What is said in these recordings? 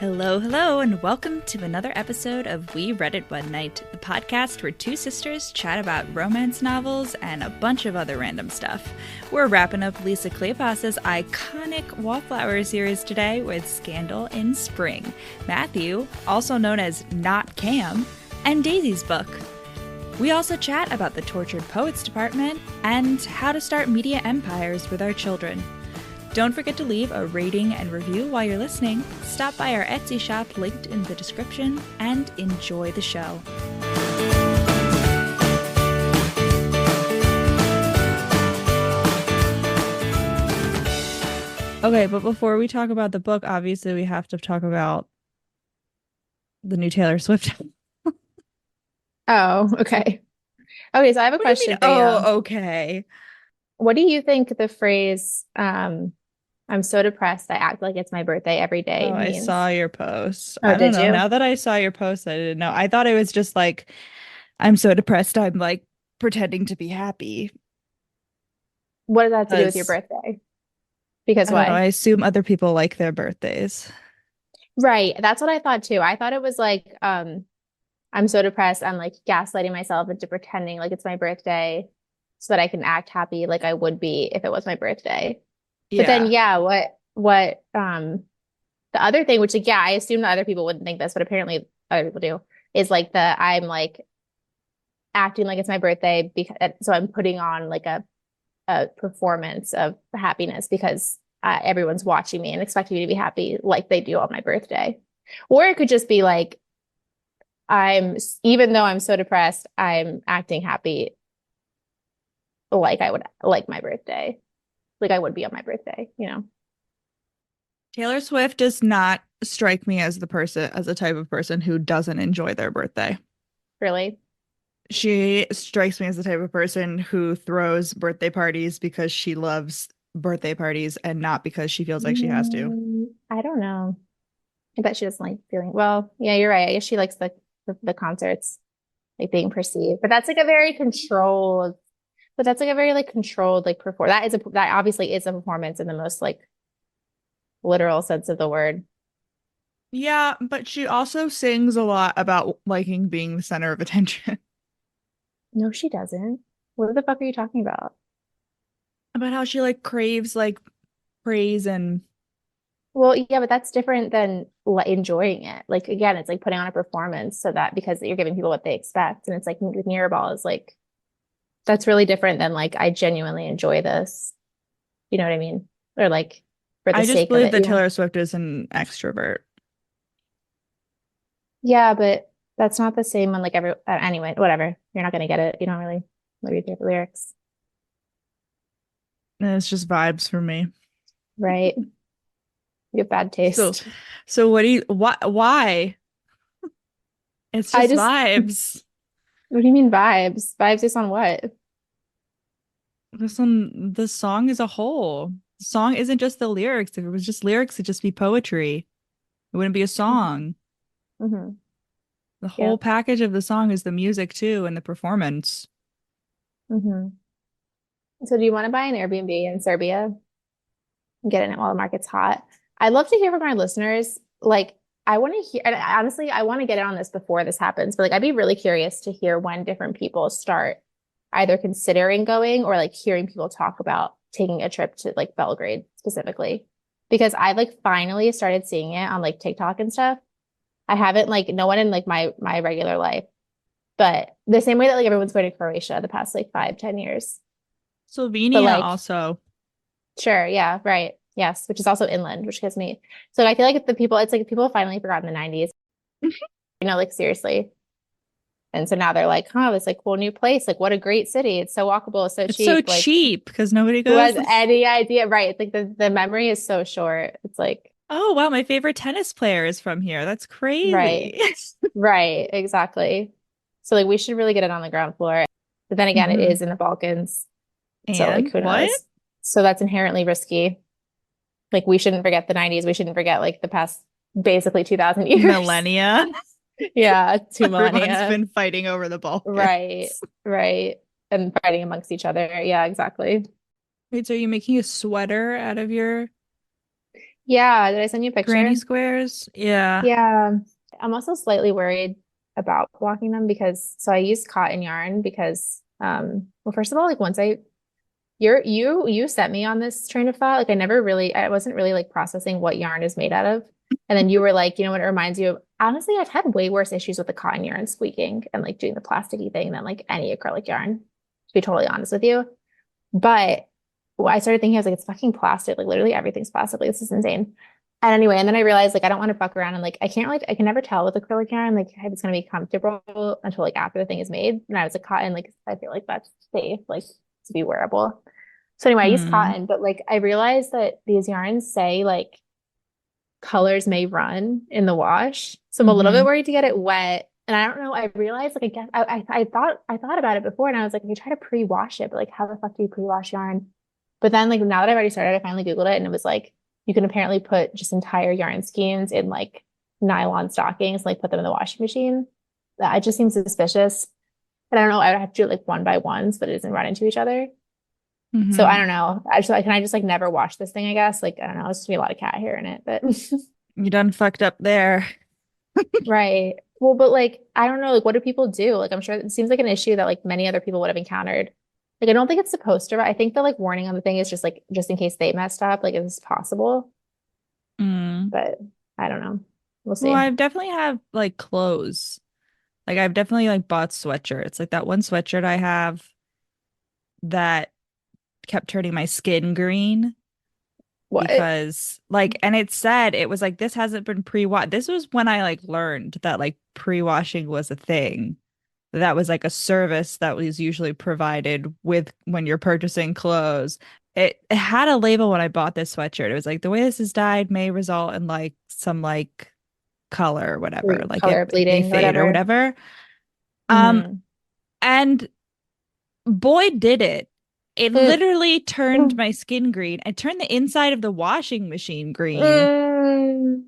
Hello, and welcome to another episode of We Read It One Night, the podcast where two sisters chat about romance novels and a bunch of other random stuff. We're wrapping up Elisa Kleypas' iconic Wallflower series today with Scandal in Spring, Matthew, also known as Not Cam, and Daisy's book. We also chat about the Tortured Poets Department and how to start media empires with our children. Don't forget to leave a rating and review while you're listening. Stop by our Etsy shop linked in the description and enjoy the show. Okay, but before we talk about the book, obviously we have to talk about the new Taylor Swift. Oh, okay. Okay, so I have a question for you. Oh, okay. What do you think the phrase I'm so depressed I act like it's my birthday every day means? I saw your post. Oh, I don't did know. you? Now that I saw your post, I didn't know. I thought it was just like, I'm so depressed, I'm like pretending to be happy. What does that have to do with your Because birthday? Because I don't know. I why? assume other people like their birthdays. Right, that's what I thought too. I thought it was like I'm so depressed I'm like gaslighting myself into pretending like it's my birthday so that I can act happy like I would be if it was my birthday. But then Yeah. yeah, what the other thing, which like yeah, I assume that other people wouldn't think this, but apparently other people do, is like I'm like acting like it's my birthday because so I'm putting on like a performance of happiness because everyone's watching me and expecting me to be happy like they do on my birthday. Or it could just be like even though I'm so depressed, I'm acting happy like I would like my birthday, like I would be on my birthday, you know? Taylor Swift does not strike me as the type of person who doesn't enjoy their birthday. Really? She strikes me as the type of person who throws birthday parties because she loves birthday parties and not because she feels like she has to. I don't know. I bet she doesn't like feeling well. Yeah, you're right. I guess she likes the concerts, like being perceived. But that's like a very controlled. But that's like a very like controlled like perform. That obviously is a performance in the most like literal sense of the word. Yeah, but she also sings a lot about liking being the center of attention. No, she doesn't. What the fuck are you talking about? About how she like craves like praise and Well, yeah, but that's different than enjoying it. Like again, it's like putting on a performance so that because you're giving people what they expect, and it's like with Mirrorball is like that's really different than like I genuinely enjoy this. You know what I mean? Or like for the I just sake of believe it, that you know? Taylor Swift is an extrovert. Yeah, but that's not the same when like anyway, whatever. You're not gonna get it. You don't really read the lyrics, And it's just vibes for me. right? You have bad So taste. so what do you why? It's I just just, vibes. what do you mean vibes? Vibes is on what? The song as a whole. The song isn't just the lyrics. If it was just lyrics, it'd just be poetry. It wouldn't be a song. Mm-hmm. The Yeah. whole package of the song is the music too and the performance. Mm-hmm. So do you want to buy an Airbnb in Serbia and get in it while the market's hot? I'd love to hear from our listeners. Like, I want to hear, and honestly, I want to get in on this before this happens, but like, I'd be really curious to hear when different people start either considering going or like hearing people talk about taking a trip to like Belgrade specifically. Because I like finally started seeing it on like TikTok and stuff. I haven't like no one in like my regular life, but the same way that like everyone's going to Croatia the past like 5, 10 years. But Slovenia like, also. sure, yeah, right. Yes, which is also inland, which gives me. So I feel like the people, it's like people have finally forgotten the 90s, you know, like seriously. And so now they're like, huh, this like cool new place. Like, what a great city. It's so walkable, it's so It's so cheap. Like, cheap because nobody who goes. has any idea? Right. It's like the memory is so short. It's like, Oh, wow, my favorite tennis player is from here. That's right, crazy. right, exactly. So like we should really get it on the ground floor. But then again, it hmm is in the Balkans. So like And who what? knows? So that's inherently risky. Like we shouldn't forget the 90s. We shouldn't forget like the past basically 2000 years. Millennia. Yeah, two Everyone's millennia. been fighting over the Right, Balkans. right. And fighting amongst each other. Yeah, exactly. Wait, so are you making a sweater out of your Yeah, did I send you a Granny picture? squares. Yeah. Yeah. I'm also slightly worried about blocking them because so I use cotton yarn because well first of all like once I you set me on this train of thought. Like I wasn't really like processing what yarn is made out of. And then you were like, you know what it reminds you of? Honestly, I've had way worse issues with the cotton yarn squeaking and like doing the plasticky thing than like any acrylic yarn, to be totally honest with you. But I started thinking, I was like, it's fucking plastic. Like literally everything's plastic. Like this is insane. And anyway, and then I realized like I don't want to fuck around and like I can never tell with acrylic yarn like if it's gonna be comfortable until like after the thing is made. And I was like cotton, like I feel like that's safe, like to be wearable. So anyway, I use Hmm. cotton, but like I realized that these yarns say like colors may run in the wash. So I'm a little bit Hmm. worried to get it wet. And I don't know, I realized like I guess I thought about it before and I was like, if you try to pre-wash it, but like how the fuck do you pre-wash yarn? But then like now that I've already started, I finally Googled it and it was like you can apparently put just entire yarn skeins in like nylon stockings, like put them in the washing machine. That it just seems suspicious. And I don't know, I would have to do it like one by ones, but it doesn't run into each other. So I Hmm. don't know. Can I just like never wash this thing, I guess? Like, I don't know. It's just gonna be a lot of cat hair in it, but You done fucked up there. right. Well, but like, I don't know. Like, what do people do? Like, I'm sure it seems like an issue that like many other people would have encountered. Like, I don't think it's supposed to, but I think the like warning on the thing is just like, just in case they messed up, like, it's possible. Mm. But I don't know. We'll Well, see. I've definitely have like clothes. Like I've definitely like bought sweatshirts. Like that one sweatshirt I have that kept turning my skin green What? because like and it said it was like this hasn't been pre-washed. This was when I like learned that like pre-washing was a thing. That was like a service that was usually provided with when you're purchasing clothes. It had a label when I bought this sweatshirt. It was like the way this is dyed may result in like some like color or whatever. Like Color it may bleeding or fade or whatever. whatever. Um Mm-hmm. and boy did it. It Mm. literally turned Mm. my skin green. It turned the inside of the washing machine green Mm.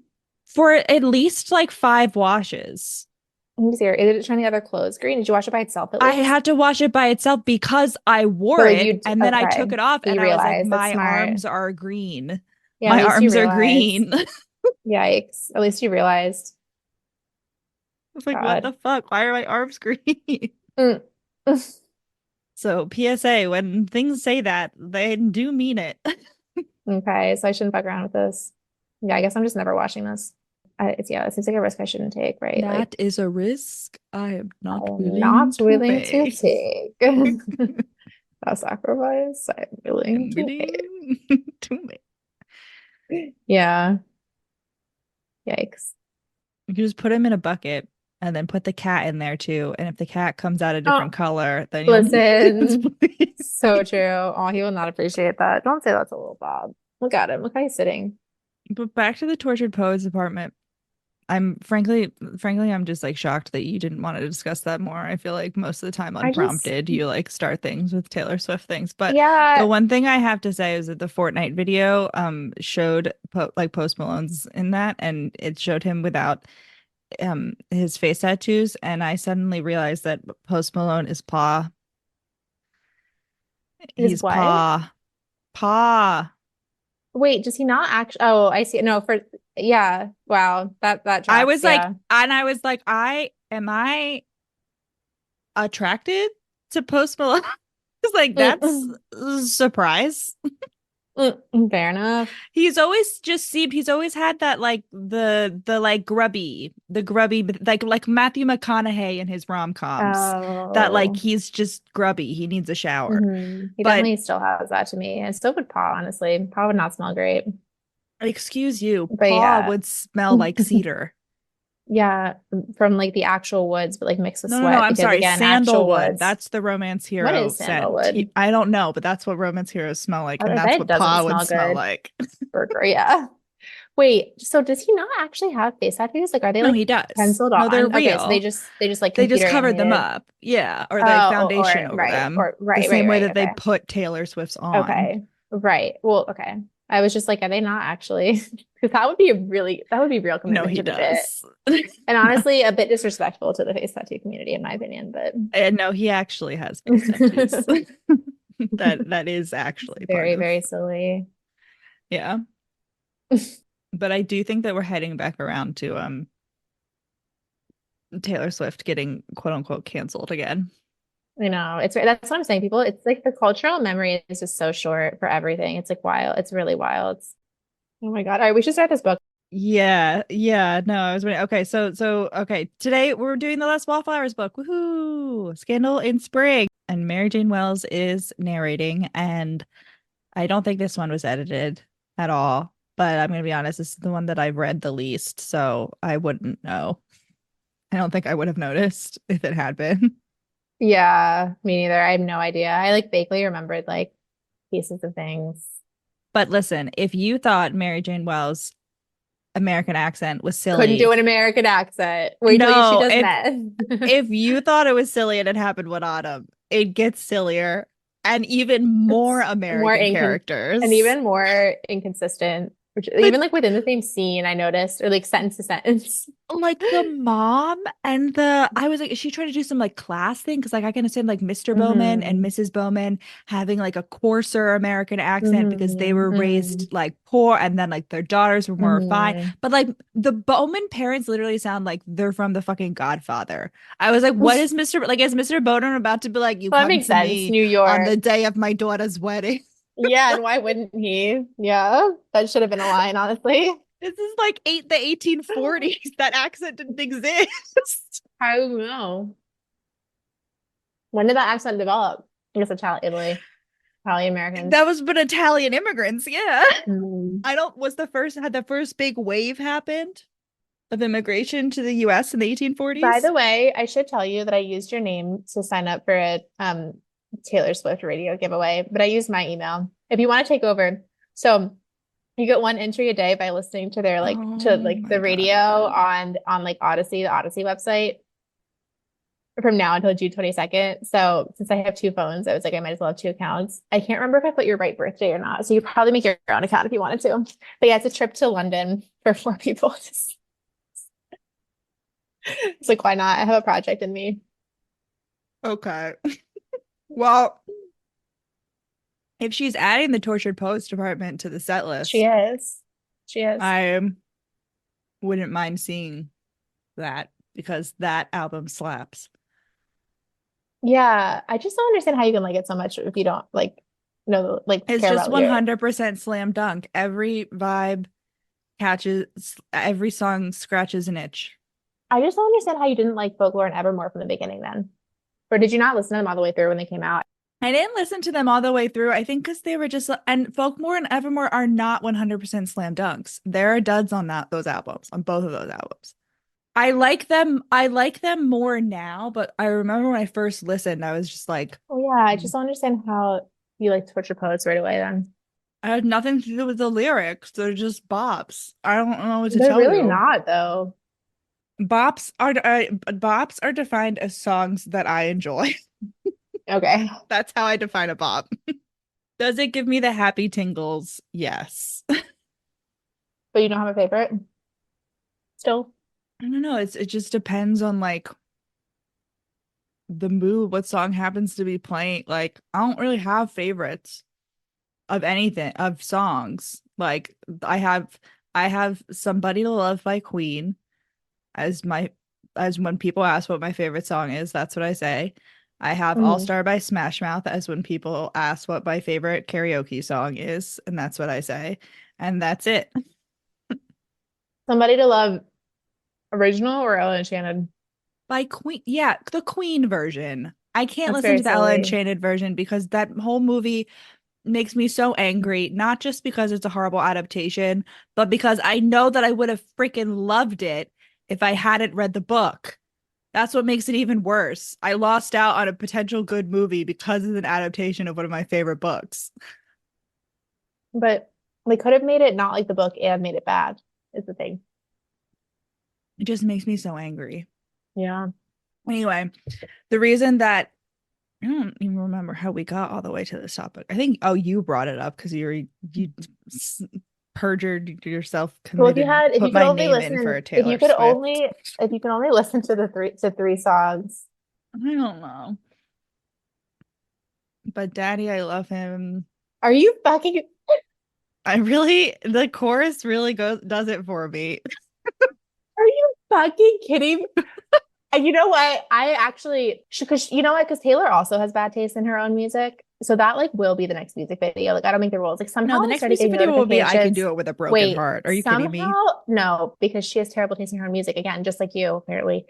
for at least like 5 washes. I'm serious. Did it turn the other clothes green? Did you wash it by itself at I least? had to wash it by itself because I But wore like it and then I took okay. it off So and you I was like, realize that's my smart. arms are green. Yeah, at My least you arms are realized. green. I Yikes. At least you realized. was like, what God. the fuck? Why are my arms green? Mm. So, PSA, when things say that, they do mean it. Okay, so I shouldn't fuck around with this. Yeah, I guess I'm just never washing this. Yeah, it seems like a risk I shouldn't take, right? Like That is a risk I am I not am willing not to willing to make. take. A sacrifice I'm willing I'm to make. willing to make. Yeah. Yikes. You can just put him in a bucket and then put the cat in there too. And if the cat comes out a Oh, different color, then you'll yes, listen. please. So true. Oh, he will not appreciate that. Don't say that to little Bob. Look at him. Look how he's sitting. But back to the tortured poets apartment. I'm frankly, I'm just like shocked that you didn't want to discuss that more. I feel like most of the time I just, unprompted, you like start things with Taylor Swift things. But the yeah, one thing I have to say is that the Fortnight video showed like Post Malone's in that and it showed him without his face tattoos and I suddenly realized that Post Malone is Pa. is He's what? Pa. Pa. Wait, does he not actually? Oh, I see. No, yeah. Wow, that I tracks. was like Yeah. and I was like I attracted to Post Malone? It's like that's Mm, a surprise. fair enough. He's always just seemed he's always had that like the like grubby like Matthew McConaughey in his rom-coms that like Oh, he's just grubby. He needs a shower. He But definitely still has that to me, and so would Paw. Honestly, Paw would not smell great, excuse you, but Paw yeah, would smell like cedar. yeah, from like the actual woods, but like mixed with No, sweat I'm because sorry, again, actual sandalwood. woods. That's the romance What hero is scent. sandalwood? I don't know, but that's what romance heroes smell like, and I that's bet it what doesn't Paw would smell smell good. like. Burger, yeah. Wait, so does he not actually have face tattoos? Like, are they No, like he does. penciled No, they're on? Okay, so real. they just like They just computer covered them animated. up. Yeah. Or like Oh, foundation over them. or The same way right. that they Okay, put Taylor Swift's on. okay, right. Well, okay. I was just like, are they not actually? Because that would be real No, commitment he to the bit, does. and honestly, a bit disrespectful to the face tattoo community, in my opinion. But And no, he actually has face tattoos. it's That is actually part very, of very silly. yeah. But I do think that we're heading back around to Taylor Swift getting quote unquote canceled again. You know, that's what I'm saying. People, it's like the cultural memory is just so short for everything. It's like wild. It's really wild. Oh my God. All right, we should start this book. Yeah, yeah. No, I was waiting. Okay, okay. Today we're doing the last Wallflowers book. Woohoo! Scandal in Spring. And Mary Jane Wells is narrating, and I don't think this one was edited at all. But I'm gonna be honest, this is the one that I've read the least, so I wouldn't know. I don't think I would have noticed if it had been. Yeah, me neither. I have no idea. I like vaguely remembered like pieces of things. But listen, if you thought Mary Jane Wells' American accent was Couldn't do silly, an American accent. Wait till she no, does if meth. if you thought it was silly and it happened one autumn, it gets sillier and even more It's more American incon and characters. even more inconsistent, which But even like within the same scene, I noticed, or like sentence to sentence. like the mom and I was like, is she trying to do some like class thing? Because like I can understand like Mr. Bowman and Hmm. Mrs. Bowman having like a coarser American accent because they Hmm. were Hmm. raised like poor and then like their daughters were more refined. Hmm. But like the Bowman parents literally sound like they're from the fucking Godfather. I was like, what is is Mr. Bowman about to be like, you That come makes to sense. me New on the York. day of my daughter's wedding? Yeah, and why wouldn't he? Yeah, that should have been a line, honestly. This is like the 1840s. That accent didn't exist. I don't know. When did that accent develop? I guess Italian, Italy, Italian Americans. That was but Italian immigrants, yeah. Mm. I don't was the first had the first big wave happened of immigration to the US in the By 1840s? the way, I should tell you that I used your name to sign up for a Taylor Swift radio giveaway, but I used my email. If you want to take over, so you get one entry a day by listening to their Oh the my radio God. on like Odyssey, the Odyssey website from now until June 22nd. So since I have two phones, I was like, I might as well have two accounts. I can't remember if I put your right birthday or not. So you probably make your own account if you wanted to. But yeah, it's a trip to London for four people. It's like, why not? I have a project in me. Okay. Well, if she's adding the Tortured Poets department to the set She list, is. She is. I wouldn't mind seeing that because that album slaps. Yeah, I just don't understand how you can like it so much if you don't like know like It's care just about lyrics. 100% slam dunk. Every vibe catches, every song scratches an itch. I just don't understand how you didn't like Folklore and Evermore from the beginning then. Or did you not listen to them all the way through when they came out? I didn't listen to them all the way through. I think because they were just and Folkmore and Evermore are not 100% slam dunks. There are duds on those albums, on both of those albums. I like them. I like them more now, but I remember when I first listened, I was just like, Oh yeah, I just don't understand how you like Torture Poets right away then. I had nothing to do with the lyrics. They're just bops. I don't know what to They're tell really you. not though. Bops are defined as songs that I enjoy. Okay. That's how I define a bop. Does it give me the happy tingles? Yes. But you don't have a favorite still? I don't know. It just depends on like the mood, what song happens to be playing. Like, I don't really have favorites of anything, of songs. Like, I have Somebody to Love by Queen as my as when people ask what my favorite song is, that's what I say. I have All Mhm. Star by Smash Mouth as when people ask what my favorite karaoke song is, and that's what I say. And that's it. Somebody to Love original or Ella Enchanted? By Queen, yeah, the Queen version. I can't That's listen very to the Ella silly. Enchanted version because that whole movie makes me so angry, not just because it's a horrible adaptation, but because I know that I would have freaking loved it if I hadn't read the book. That's what makes it even worse. I lost out on a potential good movie because of an adaptation of one of my favorite books. But they could have made it not like the book and made it bad, is the thing. It just makes me so angry. Yeah. Anyway, the reason that I don't even remember how we got all the way to this topic. I think, oh, you brought it up because you perjured yourself, Well, if put you could my only name in for listen, a Taylor Swift. if you can only listen to the three songs. I don't know. But Daddy, I love him. Are you fucking the chorus really does it for me. Are you fucking kidding me? And you know what? I actually, because you know what? Because Taylor also has bad taste in her own music. So that like will be the next music video. Like I don't make the rules. Like No, somehow the I next started music getting video will be I Can notifications. Do It with a Broken Wait, Heart. Are you kidding somehow me? no, because she has terrible taste in her own music again, just like you apparently.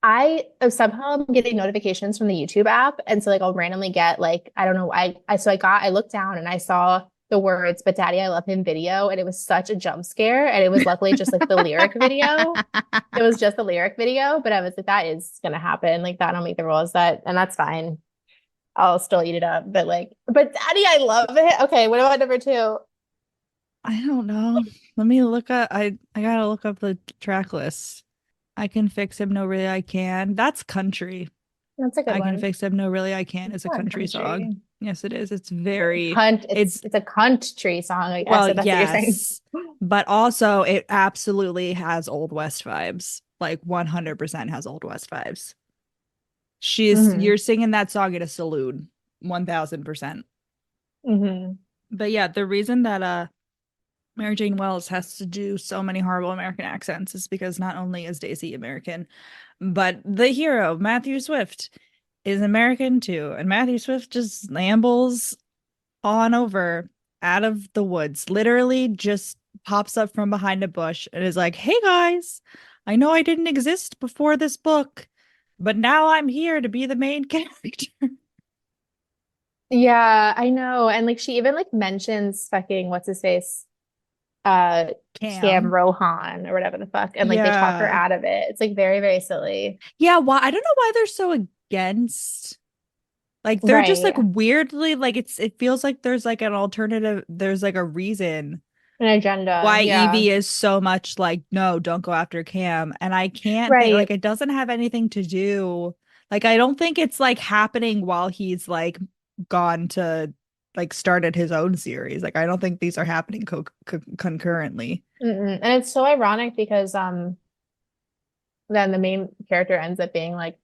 I somehow I'm getting notifications from the YouTube app, and so like I'll randomly get like I don't know I looked down and I saw the words "But Daddy, I love him" video, and it was such a jump scare, and it was luckily just like the lyric video. It was just the lyric video, but I was like, that is gonna happen. Like that, don't make the rules that, and that's fine. I'll still eat it up, but like, but Daddy, I love it. Okay, what about number two? I don't know. Let me look up. I gotta look up the track list. I Can Fix Him, No Really I Can. That's country. That's a good I Can one. Fix Him, No Really I Can It's is a not country song. country. Yes, it is. It's very, Cunt. it's, It's a country song, I guess, well, if that's what you're saying. yes, but also it absolutely has Old West vibes. Like 100% has Old West vibes. Hmm. You're singing that song in a saloon, 1000%. Hmm. But yeah, the reason that Mary Jane Wells has to do so many horrible American accents is because not only is Daisy American, but the hero, Matthew Swift, is American too. And Matthew Swift just ambles on over out of the woods, literally just pops up from behind a bush and is like, "Hey guys, I know I didn't exist before this book, but now I'm here to be the main character." Yeah, I know. And like she even like mentions fucking what's his face? Uh Cam Cam. Rohan or whatever the fuck. And like they talk her Yeah. out of it. It's like very, very silly. Yeah, why I don't know why they're so against. Like they're just like Right. weirdly like it feels like there's like an alternative, there's like a reason An agenda. why Yeah. Evie is so much like, no, don't go after Cam. And I can't think Right. like it doesn't have anything to do. Like I don't think it's like happening while he's like gone to like started his own series. Like I don't think these are happening concurrently. Mm-mm. And it's so ironic because then the main character ends up being like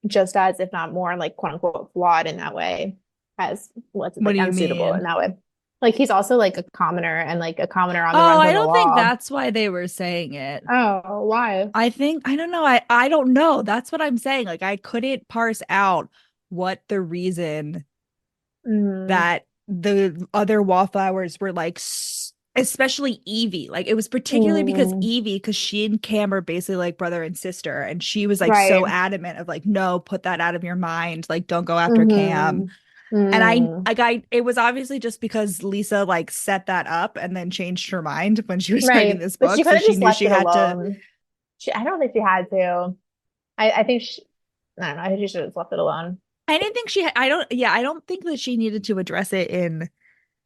just as, if not more, like quote unquote flawed in that way, as what's it What like do you unsuitable in mean? that way. Like he's also like a commoner and like a commoner on the Oh, run I from the don't think law. that's why they were saying it. Oh, why? I think I don't know. I don't know. That's what I'm saying. Like I couldn't parse out what the reason Mm, that the other wallflowers were like especially Evie. Like it was particularly because mm, Evie, because she and Cam are basically like brother and sister, and she was like so right. adamant of like, no, put that out of your mind. Like, don't go after Cam. Mm-hmm. And Mm, it was obviously just because Lisa like set that up and then changed her mind when she was writing right. this But she book. could So have she just knew left she it had to. alone. I don't think she had to. I think I don't know. I think she should have just left it alone. I didn't think she. I don't. Yeah, I don't think that she needed to address it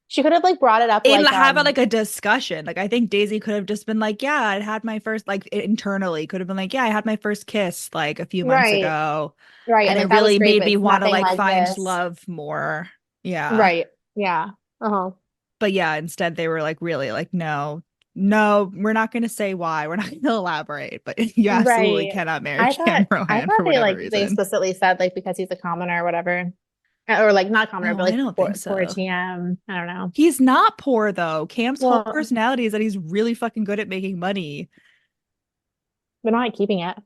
She could have like brought it up like have like a discussion. Like I think Daisy could have just been like, yeah, I had my first like internally could have been like, yeah, I had my first kiss like a few months right, ago, right, and and it like that was really great, made but me it's want to nothing like like find this. love more. Yeah. Right. Yeah. Uh-huh. But yeah, instead they were like really like, no, no, we're not gonna say why. We're not gonna elaborate, but you absolutely Right. cannot marry I Cam thought I Rohan thought for they whatever like they reason. explicitly said like because he's a commoner or whatever. Or like not commoner, No, but I like don't think poor so. TM. I don't know. He's not poor though. Cam's whole Well, personality is that he's really fucking good at making money. they're not keeping it.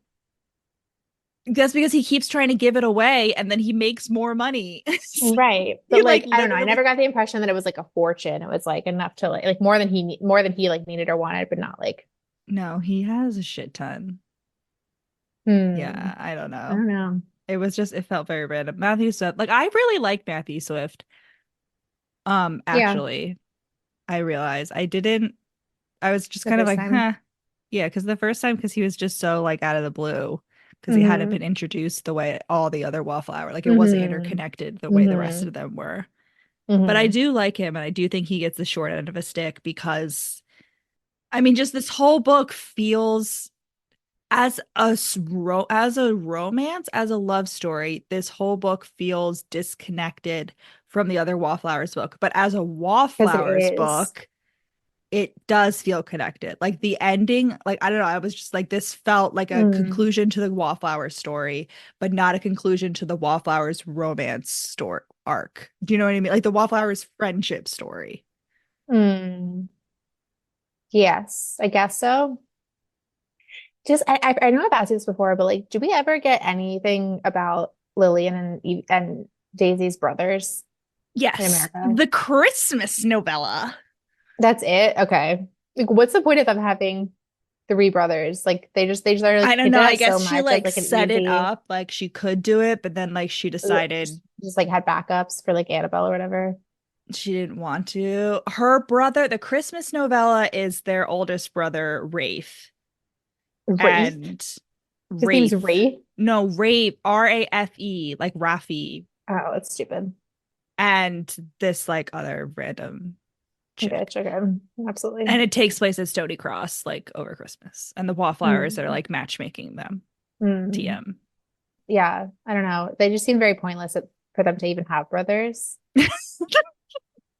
That's because he keeps trying to give it away and then he makes more money. Right. He But like like I don't know. I literally never got the impression that it was like a fortune. It was like enough to like more than more than he like needed or wanted, but not like no, he has a shit ton. hmm. Yeah, I don't I know. don't know. It was just it felt very random. Matthew Swift, like I really like Matthew Swift. Yeah. Actually, I realized I didn't I was just The kind of first like, time. huh. Yeah, because the first time because he was just so like out of the blue because he hadn't Mm-hmm. been introduced the way all the other Wallflower, like it wasn't Mm-hmm. interconnected the way the rest Mm-hmm. of them were. But I Mm-hmm. do like him and I do think he gets the short end of a stick because I mean, just this whole book feels as a romance, as a love story. This whole book feels disconnected from the other Wallflowers book, but as a Because it Wallflowers is. book, it does feel connected. Like the ending, like I don't know, I was just like this felt like a Mm. conclusion to the Wallflowers story, but not a conclusion to the Wallflowers romance story arc. Do you know what I mean? Like the Wallflowers friendship story. Hmm. Yes, I guess so. Just I know I've asked you this before, but like, do we ever get anything about Lillian and Daisy's brothers in Yes, America? the Christmas novella. That's it? Okay. Like, what's the point of them having three brothers? Like they just are I like don't know. hinted I at so guess she much as like like an set it easy up like she could do it, but then like she decided just like had backups for like Annabelle or whatever. she didn't want to. Her brother, the Christmas novella is their oldest brother, Rafe. Rafe? And His name's Rafe. Rafe? No, Rafe, Rafe, like Rafi. Oh, that's stupid. And this like other random chick. Bitch, okay. Absolutely. And it takes place at Stony Cross, like over Christmas. And the Wallflowers are Mm. like matchmaking them. Mm. TM. Yeah, I don't know. They just seem very pointless for them to even have brothers.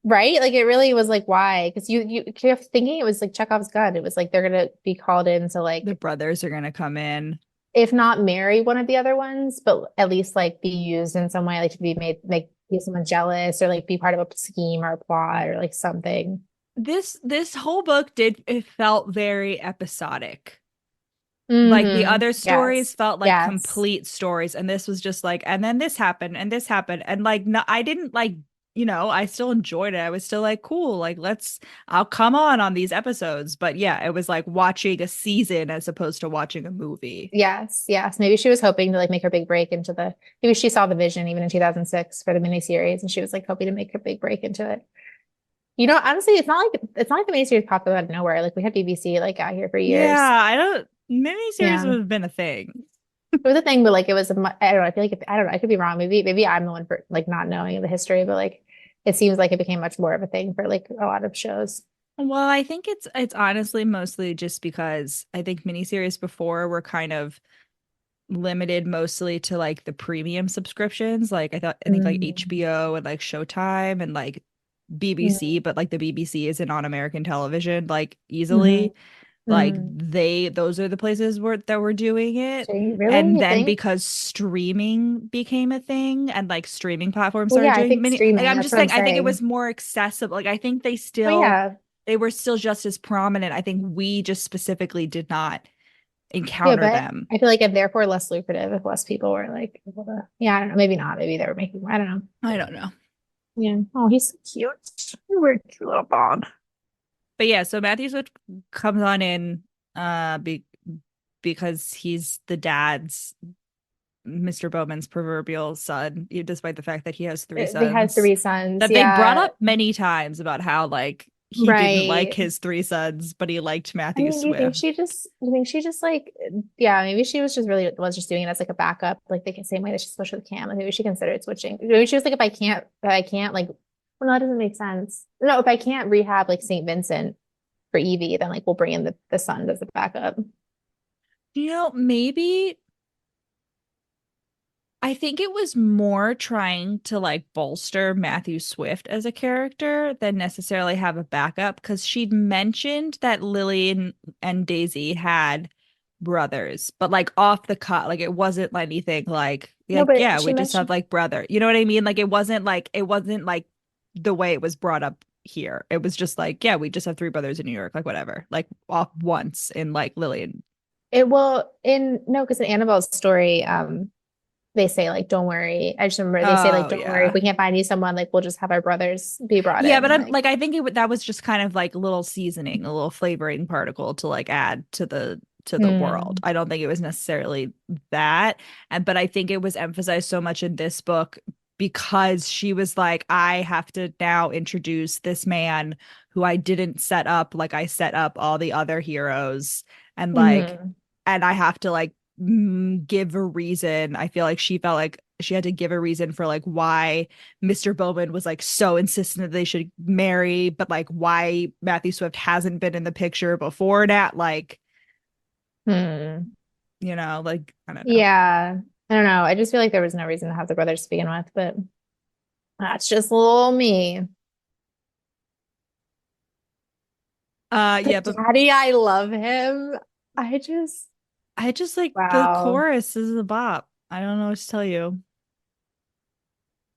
Right? Like it really was like why? Because you kept thinking it was like Chekhov's gun. It was like they're gonna be called in to The like brothers are gonna come in. if not marry one of the other ones, but at least like be used in some way, like to be made like be someone jealous or like be part of a scheme or a plot or like something. This whole book did it felt very episodic. Like the Mm-hmm. other stories Yes. felt like Yes. complete stories, and this was just like, and then this happened, and this happened, and like no, I didn't like, I still enjoyed it. I was still like, cool, like I'll come on these episodes, but yeah, it was like watching a season as opposed to watching a movie. Yes. Yes. Maybe she was hoping to like make her big break into the maybe she saw the vision even in 2006 for the miniseries and she was like hoping to make her big break into it. Honestly, it's not like the miniseries popped up out of nowhere. Like we had BBC like out here for Yeah, years. I don't miniseries Yeah. would have been a thing. It was a thing, but like it was I don't know. I feel like I don't know. I could be wrong. Maybe I'm the one for like not knowing the history, but like it seems like it became much more of a thing for like a lot of shows. Well, I think it's honestly mostly just because I think miniseries before were kind of limited mostly to like the premium subscriptions. Like I think like Mm, HBO and like Showtime and like BBC, mm, but like the BBC isn't on American television like mhm, easily. Like mm. those are the places where that were doing it. So really, And you then think? because streaming became a thing and like streaming platforms Well, started yeah, I doing think mini like streaming. I'm That's just what I'm saying I think it was saying. more accessible. Like I think Oh yeah, they were still just as prominent. I think we just specifically did not yeah, encounter but them. I feel like and therefore less lucrative if less people were like able to. Yeah, I don't know. Maybe not. Maybe they were making. I don't know. I don't know. Yeah. Oh, he's so cute. We're cute little bond. But yeah, so Matthew Swift comes on in because he's the dad's Mr. Bowman's proverbial son, despite the fact that he has three They had sons three sons. that they brought Yeah. up many times about how like he didn't like Right. his three sons, but he liked I Matthew mean, Swift. do you think she just like, yeah, maybe she was just doing it as like a backup, like the same way that she's switched with Cam. Like maybe she considered switching. Maybe she was like, if I can't, like, well, no, that doesn't make sense. No, if I can't rehab like St. Vincent for Evie, then like we'll bring in the son as a backup. Maybe I think it was more trying to like bolster Matthew Swift as a character than necessarily have a backup because she'd mentioned that Lily and Daisy had brothers, but like off the cut, like it wasn't like anything No, yeah, but she we just have mentioned, like brother. You know what I mean? Like it wasn't like the way it was brought up here. It was just like, yeah, we just have three brothers in New York, like whatever. Like off once in like Lily and it will in no, because in Annabelle's story, they say like, don't worry. I just remember they say like, oh don't worry, if yeah. we can't find you someone, like we'll just have our brothers be brought Yeah, but in. I'm Like, like I think that was just kind of like a little seasoning, a little flavoring particle to like add to the world. hmm. I don't think it was necessarily that, and but I think it was emphasized so much in this book because she was like, I have to now introduce this man who I didn't set up like I set up all the other heroes, and like, Hmm. and I have to like give a reason. I feel like she felt like she had to give a reason for like why Mr. Bowman was like so insistent that they should marry, but like why Matthew Swift hasn't been in the picture before that. Like, Hmm. like I don't know. Yeah. I don't know. I just feel like there was no reason to have the brothers to begin with, but that's just little me. Yeah, But but Daddy, I love him. I just, I just like the wow. chorus is a bop. I don't know what to tell you.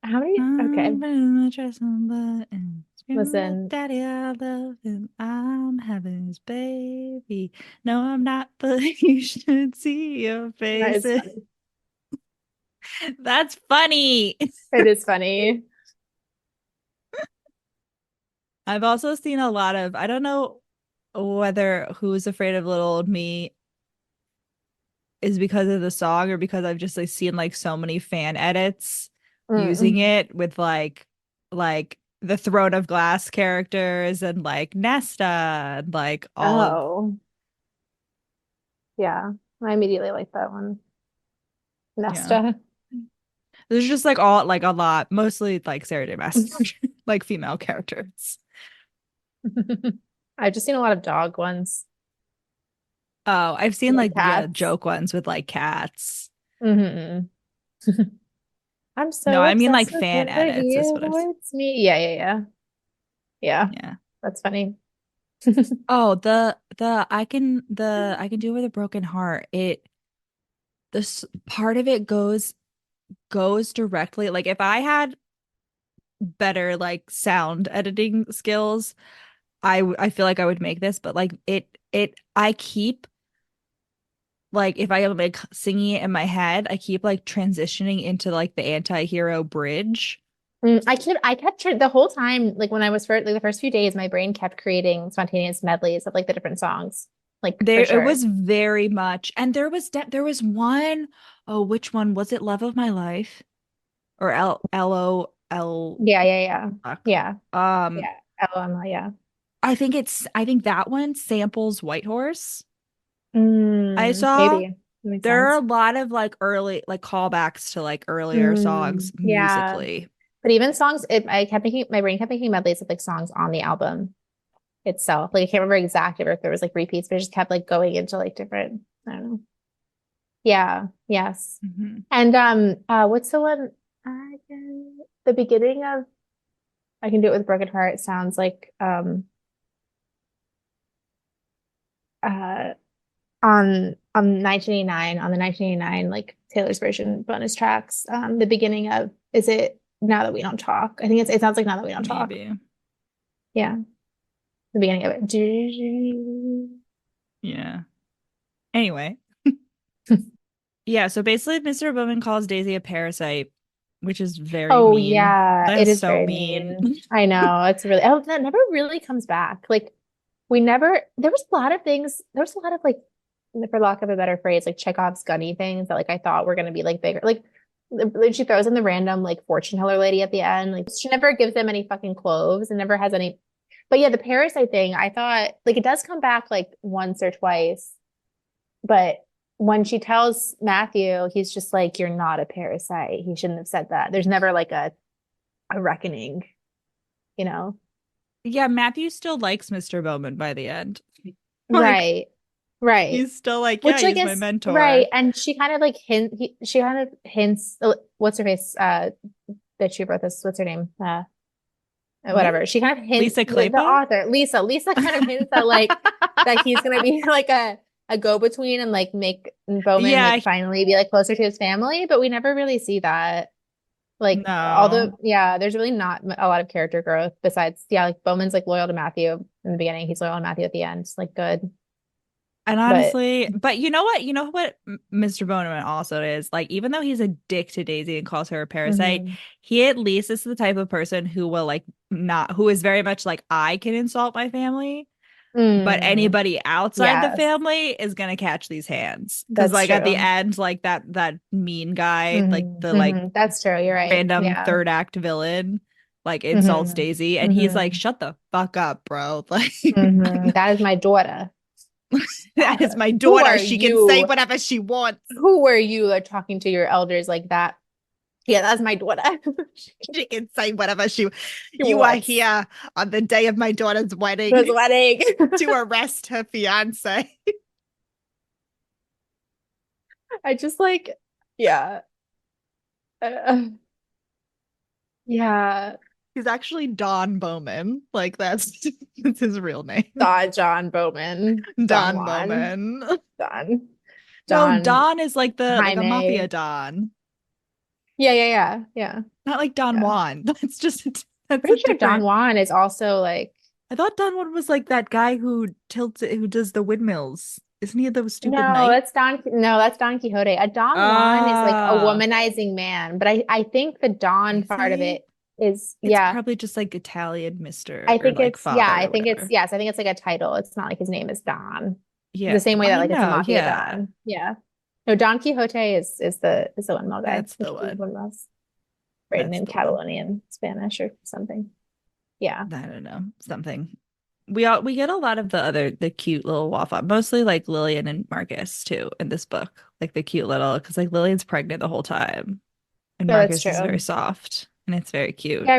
How many? Okay. I'm putting my trust on buttons. Listen, Daddy, I love him. I'm having his baby. No, I'm not, but you should see your that is faces. funny. That's funny. It is funny. I've also seen a lot of, I don't know whether Who's Afraid of Little Old Me is because of the song or because I've just like seen like so many fan edits using Mm. it with like the Throne of Glass characters and like Nesta and like all of Oh, yeah. I immediately like that one. yeah. Nesta. There's just like all like a lot, mostly like Sarah J. Maas, like female characters. I've just seen a lot of dog ones, Oh, I've seen like like yeah, cats. joke ones with like cats. Hmm. I'm No, so I mean like obsessed with fan it, but edits he is what avoids me. Yeah, yeah, yeah. Yeah, yeah. that's funny. Oh, the I can do it with a broken heart. This part of it goes directly like if I had better like sound editing skills, I feel like I would make this, but like it I keep like if I am like singing it in my head, I keep like transitioning into like the anti-hero bridge. I kept the whole time, like when I was first, like the first few days, my brain kept creating spontaneous medleys of like the different songs, like for There it sure. was very much and there was one, oh, which one was it? Love of My Life or LOL. Yeah, yeah, yeah, Fuck. yeah, Um, yeah. LML, yeah. I think that one samples White Horse. I saw Maybe that makes there are sense. a lot of like early like callbacks to like earlier songs Yeah, musically. but even songs, I kept making my brain kept making medleys of like songs on the album itself. Like I can't remember exactly if there was like repeats, but it just kept like going into like different. I don't know. Yeah. Yes. Mhm. And what's the one? The beginning of I Can Do It With a Broken Heart sounds like uh on 1989 on the 1989 like Taylor's version bonus tracks. The beginning of is it Now That We Don't Talk? I think it sounds like Now That We Don't Talk. Maybe. Yeah, the beginning of it. Yeah. Anyway, yeah, so basically Mr. Bowman calls Daisy a parasite, which is very Oh mean. yeah, That it is is so very mean. mean. I know it's really that never really comes back. Like we never there was a lot of things. There was a lot of like, for lack of a better phrase, like Chekhov's gunny things that like I thought were gonna be like bigger. Like she throws in the random like fortune teller lady at the end. Like she never gives them any fucking cloves and never has any. But yeah, the parasite thing, I thought like it does come back like once or twice, but when she tells Matthew, he's just like, "You're not a parasite." He shouldn't have said that. There's never like a reckoning, you know? Yeah, Matthew still likes Mr. Bowman by the end. Like Right. Right. he's still like, yeah, Which like he's my is right. mentor. And she kind of like she kind of hints, what's her face? That she wrote this, what's her name? What? Whatever. She kind of hints, Lisa the Kleypas? author, Lisa kind of hints that like that he's gonna be like a go-between and like make Bowman Yeah, like finally be like closer to his family, but we never really see that. Like all the no. yeah, there's really not a lot of character growth besides yeah, like Bowman's like loyal to Matthew in the beginning, he's loyal to Matthew at the end. It's like good. And But honestly, but you know what? You know what Mr. Boneman also is? Like, even though he's a dick to Daisy and calls her a parasite, mhm. he at least is the type of person who will like not who is very much like I can insult my family, but Mm, anybody outside the yes, family is gonna catch these hands. Cause that's like at the true. end, like that mean guy, like the like That's true. You're right. random Yeah. third act villain, like insults hmm Daisy, and he's like, hmm shut the fuck up, bro. Like That is my daughter. that is my Who daughter. are She can say you? whatever she wants. Who are you talking to your elders like that? Yeah, that's my daughter. She can say whatever she. She You are wants here on the day of my daughter's his wedding wedding. to arrest her fiance. I just like, yeah. Uh, yeah. He's actually Don Bowman. Like that's his real name. John Bowman. Don Don Juan. Bowman. Don. No, Don Don is like the like a mafia Jaime. Don. Yeah, yeah, yeah. Yeah. Not like Don Yeah. Juan. That's just That's a Pretty sure Don different. Juan is also like I thought Don Juan was like that guy who who does the windmills. Isn't he the stupid no, knight? that's Don Quixote. A Don Juan is like a Ah, womanizing man, but I think the Don is part of he? it is It's yeah. probably just like Italian Mister I or think like it's yeah, father I or think it's whatever. yes, I think it's like a title. It's not like his name is Don. Yeah, The same way that I like it's a know. mafia Yeah, Don. Yeah. No, Don Quixote is the windmill guy. that's The the king of one. windmills. Written That's in the one. Catalonian Spanish or something. Yeah. I don't know, something. We get a lot of the cute little wallflower, mostly like Lillian and Marcus too in this book. Like the cute little because like Lillian's pregnant the whole time and No, that's Marcus is very true. soft and it's very cute. Yeah,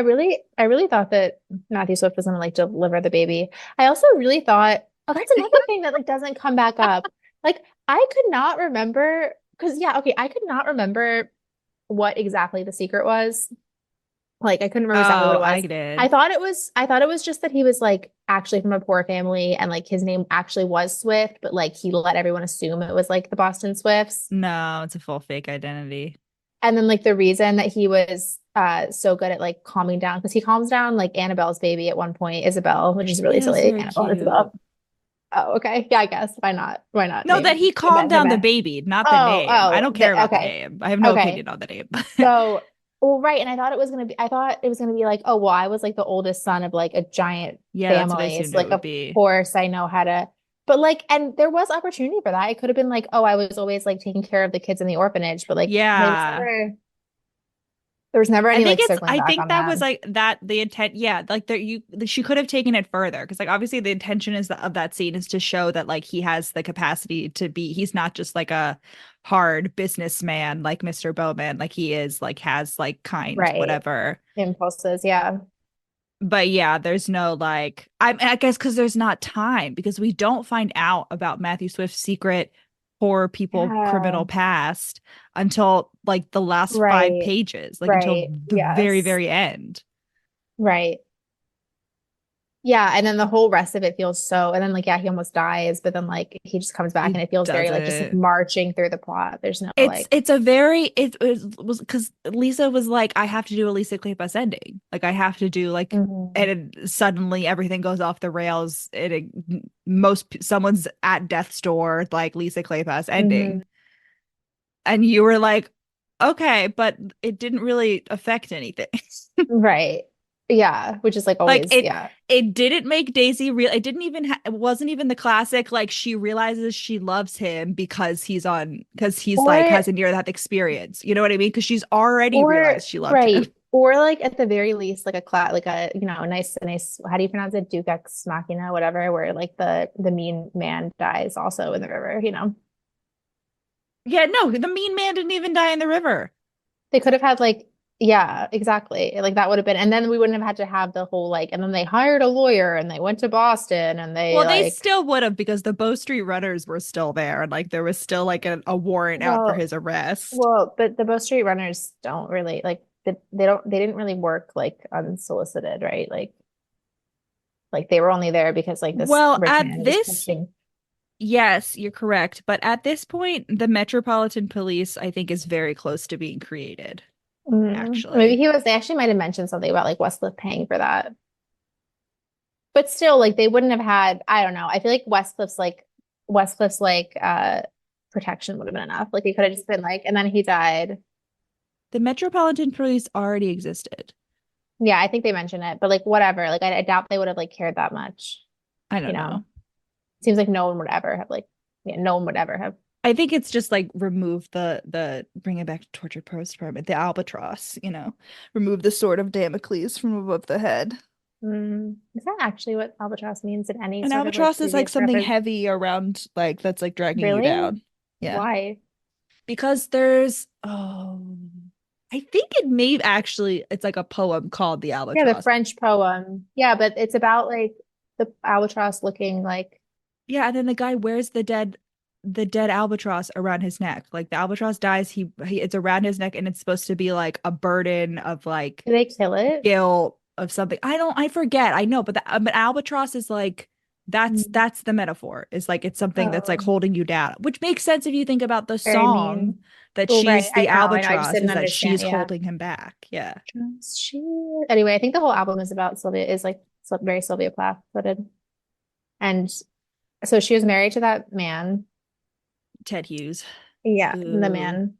I really thought that Matthew Swift was gonna like deliver the baby. I also really thought, oh, that's another thing that like doesn't come back up. Like I could not remember because yeah, okay, I could not remember what exactly the secret was. Like I couldn't remember exactly what Oh, it I was. did. I thought it was just that he was like actually from a poor family and like his name actually was Swift, but like he let everyone assume it was like the Boston Swifts. No, it's a full fake identity. And then like the reason that he was so good at like calming down because he calms down like Annabelle's baby at one point, Isabel, which is really Yeah, it's silly. very Annabelle and cute. Isabel. Oh, okay. Yeah, I guess. Why not? Why not No, that name he calmed him? down the baby, not the Oh, name. I oh, don't care about the okay. name. I have no Okay. opinion on the name. So, well, right. And I thought it was gonna be like, oh, well, I was like the oldest son of like a giant Yeah, that's what I family. assumed So it like would of be. course I know how to but like and there was opportunity for that. It could have been like, oh, I was always like taking care of the kids in the orphanage, but like Yeah. there was never any like circling I back think on that that. was like that the intent, yeah, like there you she could have taken it further because like obviously the intention is of that scene is to show that like he has the capacity to be he's not just like a hard businessman like Mr. Bowman, like he is like has like kind Right. whatever. Impulses, yeah. But yeah, there's no like I guess because there's not time because we don't find out about Matthew Swift's secret poor people Yeah. criminal past until like the last five Right. pages, like until Right. the very, Yes. very end. Right. Yeah, and then the whole rest of it feels so, and then like yeah, he almost dies, but then like he just comes back He and it feels very like just like doesn't. marching through the plot. There's no like It's a very it was because Lisa was like, I have to do a Lisa Kleypas ending. Like I have to do like mhm. and suddenly everything goes off the rails. Someone's at death's door, like Lisa Kleypas ending. Mhm. And you were like, okay, but it didn't really affect anything. Right. Yeah, which is like Like always, yeah. it didn't make Daisy real. It didn't even it wasn't even the classic like she realizes she loves him because he's like Or has a near death experience. You know what I mean? Because she's already or realized she loved him. right. Or like at the very least, like like a a nice how do you pronounce it? Duke ex machina, whatever, where like the mean man dies also in the river. Yeah, no, the mean man didn't even die in the river. They could have had like, yeah, exactly. Like that would have been, and then we wouldn't have had to have the whole like, and then they hired a lawyer and they went to Boston and they Well, they like, still would have because the Bow Street Runners were still there and like there was still like a warrant out for well, his arrest. but the Bow Street Runners don't really like they didn't really work like unsolicited, right? Like they were only there because like this Well, rich at man was this pushing. Yes, you're correct. But at this point, the Metropolitan Police, I think, is very close to being created, Maybe actually. they actually might have mentioned something about like Westcliff paying for that. But still, like they wouldn't have had, I don't know. I feel like Westcliff's like protection would have been enough. Like he could have just been like, and then he died. The Metropolitan Police already existed. Yeah, I think they mentioned it, but like whatever. Like I doubt they would have like cared that much, I you don't know. know. Seems like no one would ever have like yeah, no one would ever have. I think it's just like remove the bring it back to torture post-permit, the albatross, remove the sword of Damocles from above the head. Is that actually what albatross means in any An sort of like albatross is like previous something reference? heavy around like that's like dragging you Really? down. Yeah. Why? Because there's I think it may actually it's like a poem called The Yeah, the Albatross. French poem. Yeah, but it's about like the albatross looking like Yeah, and then the guy wears the dead albatross around his neck. Like the albatross dies, he it's around his neck and it's supposed to be like a burden of like do they kill it? guilt of something. I forget. I know, but but albatross is like Mm. that's the metaphor. Is like it's something that's like Oh, holding you down, which makes sense if you think about the very song mean. that Oh, right. she's I the know. I just albatross, didn't is that understand. she's Yeah. holding him back. Yeah. She. Anyway, I think the whole album is about Sylvia, is like very Sylvia Plath footed. And so she was married to that man. Ted Hughes. Yeah, the Ooh. man.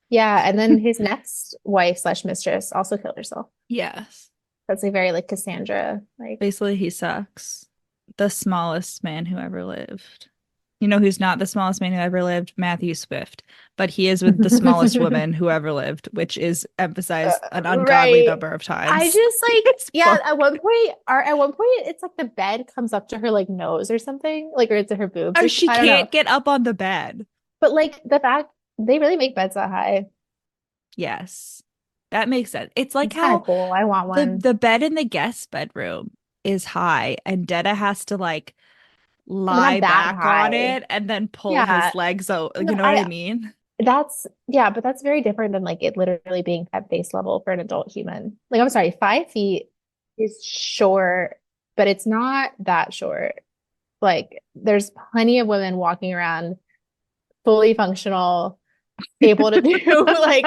Yeah, and then his next wife slash mistress also killed herself. Yes. That's like very like Cassandra. Like, Basically, he sucks. The smallest man who ever lived. You know who's not the smallest man who ever lived? Matthew Swift. But he is with the smallest woman who ever lived, which is emphasized an ungodly right. number of I times. just like, It's yeah, fun. at one point it's like the bed comes up to her like nose or something, like or to her boobs Or or she I don't know. can't get up on the bed. But like the fact they really make beds that high. Yes. That makes sense. It's like It's kind of how cool. I want one. the bed in the guest bedroom is high and Detta has to like But lie not that back on high. it and then pull his Yeah. legs out. You No, know what I I mean? that's yeah, but that's very different than like it literally being at base level for an adult human. Like I'm sorry, 5 feet is short, but it's not that short. Like there's plenty of women walking around fully functional, able to do like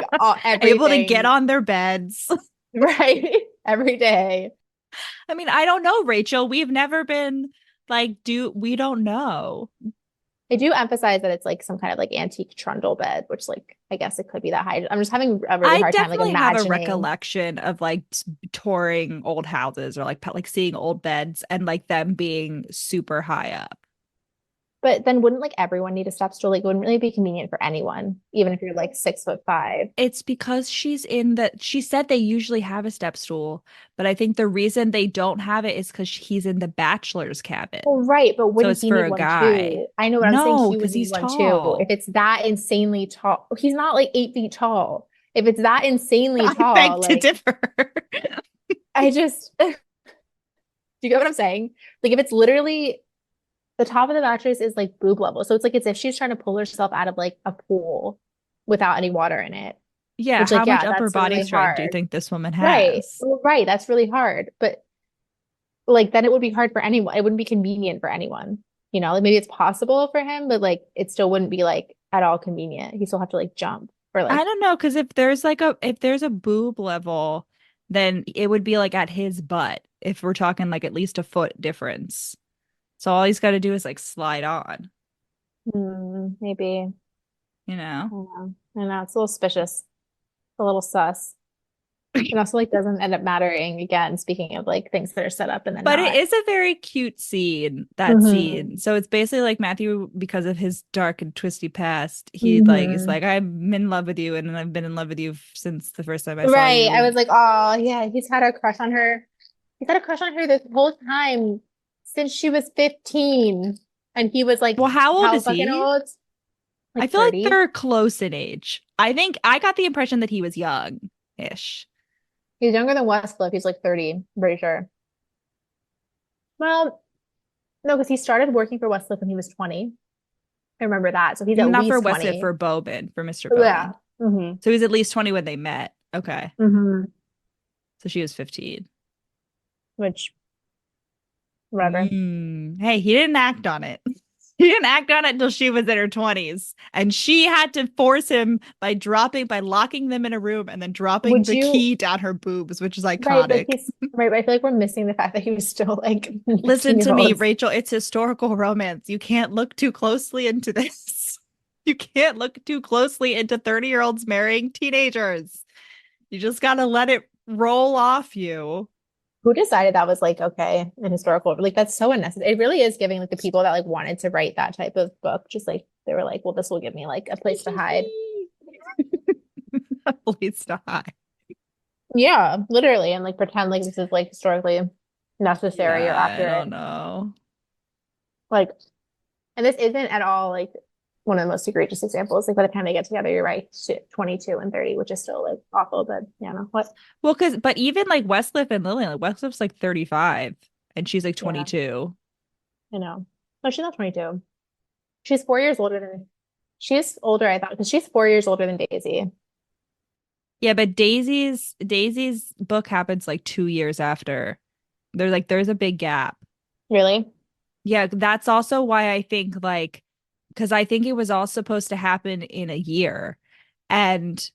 Able to get everything on their beds. right every day. I mean, I don't know, Rachel. We've never been like, we don't know. I do emphasize that it's like some kind of like antique trundle bed, which like I guess it could be that high. I'm just having a really I hard time like definitely have a imagining. recollection of like touring old houses or like seeing old beds and like them being super high up. But then wouldn't like everyone need a step stool? Like it wouldn't really be convenient for anyone, even if you're like 6'5". It's because she said they usually have a step stool, but I think the reason they don't have it is because he's in the bachelor's cabin. Well, right, but So wouldn't it's he for need a one guy. too? I know what I'm saying. No, He would because need he's one too. If tall. it's that insanely tall, he's not like 8 feet tall. If it's that insanely I tall, beg to like differ. I just, do you get what I'm saying? Like if it's literally the top of the mattress is like boob level. So it's like it's if she's trying to pull herself out of like a pool without any water in it, Yeah, which how like, much yeah, upper that's body really strength do you hard. think this woman Right. has? Well, right. That's really hard. But like then it would be hard for anyone. It wouldn't be convenient for anyone. You know, like maybe it's possible for him, but like it still wouldn't be like at all convenient. He still have to like jump or I like don't know, because if there's a boob level, then it would be like at his butt if we're talking like at least a foot difference. So all he's got to do is like slide on, maybe. you know? I know it's a little suspicious, a little sus. And also like doesn't end up mattering again, speaking of like things that are set up and then But it not. is a very cute scene, that Hmm. scene. So it's basically like Matthew, because of his dark and twisty past, he like is Hmm. like, I'm in love with you, and I've been in love with you since the first time I saw Right. I you. was like, oh yeah, he's had a crush on her. He's had a crush on her this whole time since she was 15. And he was like, Well, how old how is fucking he? old? I Like feel like 30. they're close in age. I think I got the impression that he was young-ish. He's younger than Westcliff. He's like 30, I'm pretty sure. Well, no, because he started working for Westcliff when he was 20. I remember that. So he's at Not for least Westcott, 20. for Bowman, for Mr. Yeah. Bowman. Hmm. So he's at least 20 when they met. Okay. Hmm. So she was 15. Which, whatever. Hey, he didn't act on it. He didn't act on it until she was in her 20s. And she had to force him by locking them in a room and then dropping Would the you, key down her boobs, which is right, but iconic. he's, right, but I feel like we're missing the fact that he was still like Listen 19 year to me, old. Rachel. It's historical romance. You can't look too closely into this. You can't look too closely into 30-year-olds marrying teenagers. You just got to let it roll off you. Who decided that was like okay in historical? Like that's so unnecessary. It really is giving like the people that like wanted to write that type of book, just like they were like, well, this will give me like a place to hide. Please stop. Yeah, literally, and like pretend like this is like historically necessary or Yeah, I accurate. don't know. Like, and this isn't at all like one of the most egregious examples. Like by the time they get together, you're right, shit, 22 and 30, which is still like awful, but yeah, no, what? Well, but even like Westcliff and Lillian, like Westcliff's like 35 and she's like Yeah, 22. I know. No, she's not 22. She's 4 years older than she's older, I thought, because she's 4 years older than Daisy. Yeah, but Daisy's book happens like 2 years after. There's a big gap. Really? Yeah, that's also why I think like because I think it was all supposed to happen in a year. and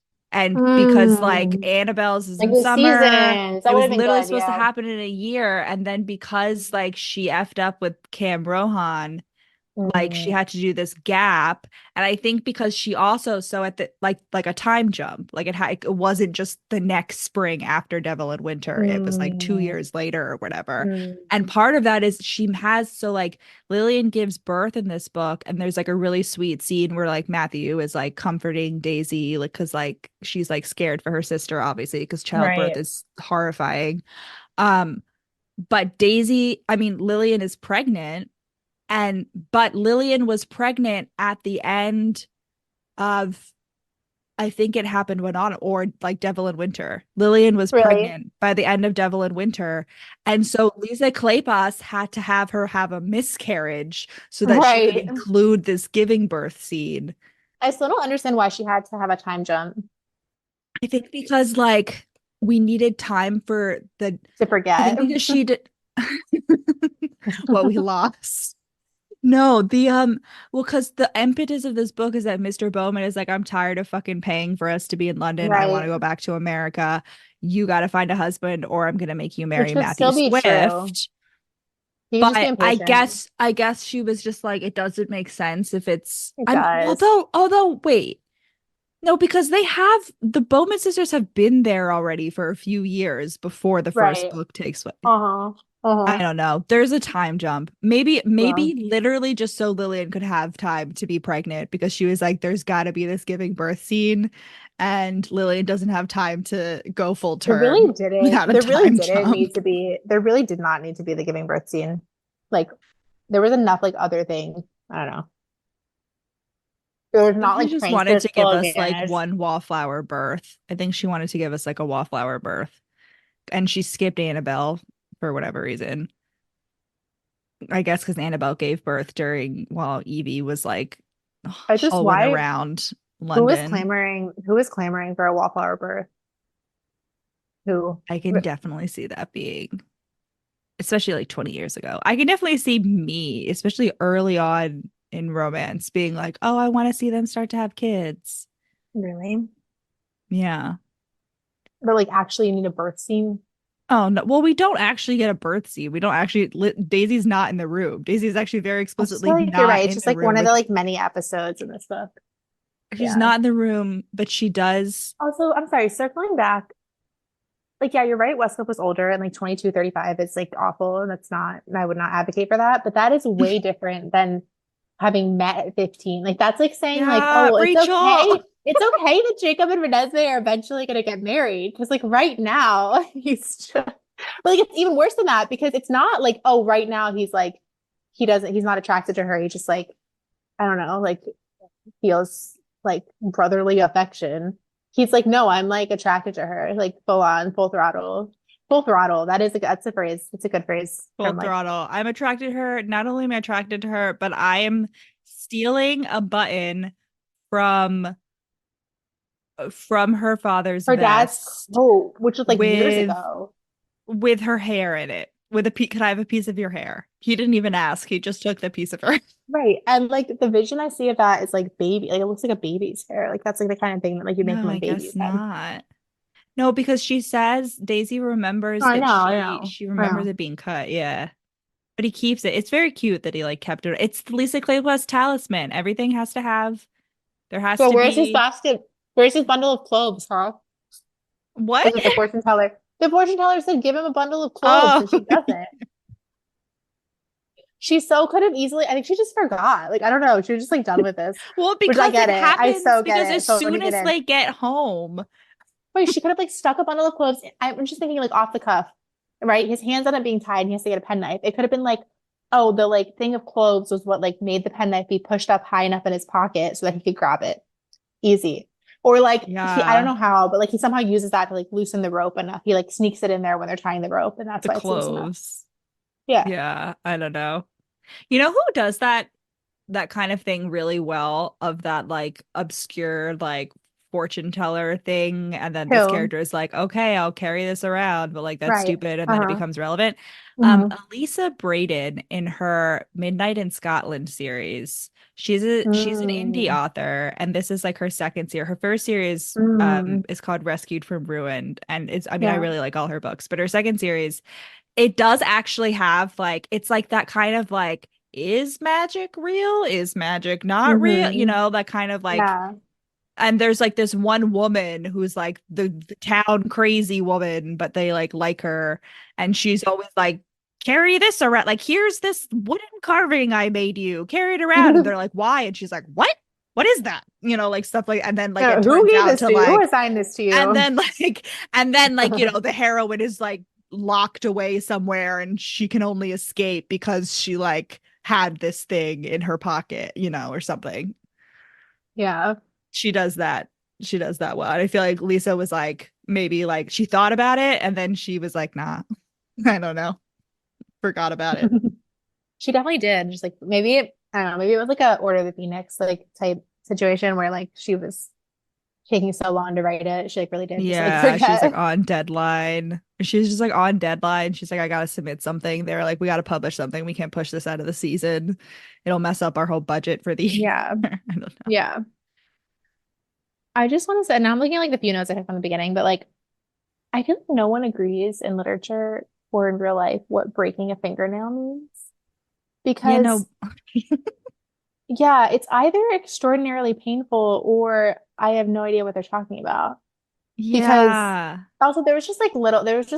because like Mm. Annabelle's is Like in the summer, seasons. That it would was have been literally good, supposed to yeah. happen in a year, and then because like she effed up with Cam Rohan, like she Mm. had to do this gap. And I think because she also, so at the like a time jump, like it wasn't just the next spring after Devil in Winter, it was like 2 years later or whatever. And Mm. part of that is she has, so like Lillian gives birth in this book, and there's like a really sweet scene where like Matthew is like comforting Daisy, like because like she's like scared for her sister, obviously, because childbirth Right. is horrifying. um but Lillian is pregnant, and but Lillian was pregnant at the end of, I think it happened when on, or like Devil in Winter. Lillian was Really? pregnant by the end of Devil in Winter. And so Lisa Kleypas had to have her have a miscarriage so that she could Right. include this giving birth scene. I still don't understand why she had to have a time jump I think because like we needed time for the, to I forget. think because she did what we lost. No, the well, because the impetus of this book is that Mr. Bowman is like, I'm tired of fucking paying for us to be in London. I want Right. to go back to America. You got to find a husband, or I'm gonna make you Which marry would Matthew still be true. Swift. He could just be But impatient. I guess she was just like, it doesn't make sense if it's, It I mean, does. although wait, no, because the Bowman sisters have been there already for a few years before the first Right. book takes place. Uh-huh. I Uh-huh. don't know. There's a time jump. Well, Maybe literally just so Lillian could have time to be pregnant, because she was like, there's got to be this giving birth scene, and Lillian doesn't have time to go full term without a there really time didn't need jump. to be, there really did not need to be the giving birth scene. Like, there was enough like other things. I don't know. There was I think not she like just wanted pranksters to give us like closures. one wallflower birth. I think she wanted to give us like a wallflower birth, and she skipped Annabelle for whatever reason. I guess because Annabelle gave birth during while Evie was like I just hauling why around London. who is clamoring for a wallflower birth? Who? I can definitely see that being, especially like 20 years ago. I can definitely see me, especially early on in romance, being like, oh, I want to see them start to have kids. Really? Yeah. But like actually you need a birth scene. Oh, no. Well, we don't actually get a birth scene. We don't actually, Daisy's not in the room. Daisy's actually very I just explicitly feel like you're not right. It's in just the like room one of the with, like many episodes in this book. she's Yeah. not in the room, but she does. Also, I'm sorry, circling back, like, yeah, you're right. Westcliff was older and like 22, 35 is like awful. And that's not, I would not advocate for that. But that is way different than having met at 15. Like, that's like saying, like, Yeah, oh, it's Rachel. okay. It's okay that Jacob and Renesmee are eventually going to get married. Cause like right now, he's just, but like, it's even worse than that because it's not like, oh, right now he's like, he's not attracted to her. He just like, I don't know, like feels like brotherly affection. He's like, no, I'm like attracted to her, like full on, full throttle, full throttle. That's a phrase. It's a good phrase Full from like throttle. I'm attracted to her. Not only am I attracted to her, but I am stealing a button from her father's her dad's vest coat, which was like years with ago. her hair in it. With a piece, can I have a piece of your hair? He didn't even ask. He just took the piece of her. Right. And like the vision I see of that is like baby, like it looks like a baby's hair. Like that's like the kind of thing that like you make No, from a I guess baby's head. not. No, because she says Daisy Oh, remembers I that know, I she know, she I remembers know. it being cut. Yeah. But he keeps it. It's very cute that he like kept it. It's the Lisa Kleypas talisman. Everything has to have, there has So to where's his be basket? Where's his bundle of cloves, huh? what? Was it the fortune teller? The fortune teller said give him a bundle of cloves Oh, and she doesn't. She so could have easily, I think she just forgot. Like, I don't know. She was just like done with this, well, which I because get it it. I happens so get because it. as Totally soon get as it. they get home. Wait, she could have like stuck a bundle of cloves. I'm just thinking like off the cuff, right? His hands end up being tied and he has to get a penknife. It could have been like, oh, the like thing of cloves was what like made the penknife be pushed up high enough in his pocket so that he could grab it. Easy. Or like I don't Yeah, know how, but like he somehow uses that to like loosen the rope enough. He like sneaks it in there when they're tying the rope, and that's the why it's loose enough. clothes. Yeah. Yeah, I don't know. You know who does that kind of thing really well, of that like obscure like fortune teller thing, and then this Who? character is like, okay, I'll carry this around, but like that's Right. stupid, and then it Uh-huh. becomes relevant. Hmm. Elisa Braden in her Midnight in Scotland series, she's an indie Mm. author, and this is like her second series. Her first series Mm. is called Rescued from Ruin, and it's I mean I Yeah. really like all her books, but her second series it does actually have like it's like that kind of like is magic real? Is magic not real? You Hmm. know, that kind of like Yeah. and there's like this one woman who's like the town crazy woman, but they like her and she's always like carry this around like here's this wooden carving I made you. Carry it around and they're like why? And she's like what? What is that? You know, like stuff like and then like No, it who turns gave out this to to you? Who like assigned this to and you? then like you know the heroine is like locked away somewhere and she can only escape because she like had this thing in her pocket, you know, or something. Yeah. She does that. She does that well. And I feel like Lisa was like maybe like she thought about it and then she was like nah. I don't know. Forgot about it. She definitely did. Just like maybe I don't know, maybe it was like a Order of the Phoenix like type situation where like she was taking so long to write it. She like really did just like Yeah, she was like forget. on deadline. She was just like on deadline. She's like, I gotta submit something. They're like, we gotta publish something. We can't push this out of the season. It'll mess up our whole budget for the year. Yeah. I don't know. Yeah. I just want to say, now I'm looking at like the few notes I have from the beginning, but like I feel like no one agrees in literature or in real life what breaking a fingernail means. Yeah, Because no. yeah, it's either extraordinarily painful or I have no idea what they're talking about. Because Yeah. also there was just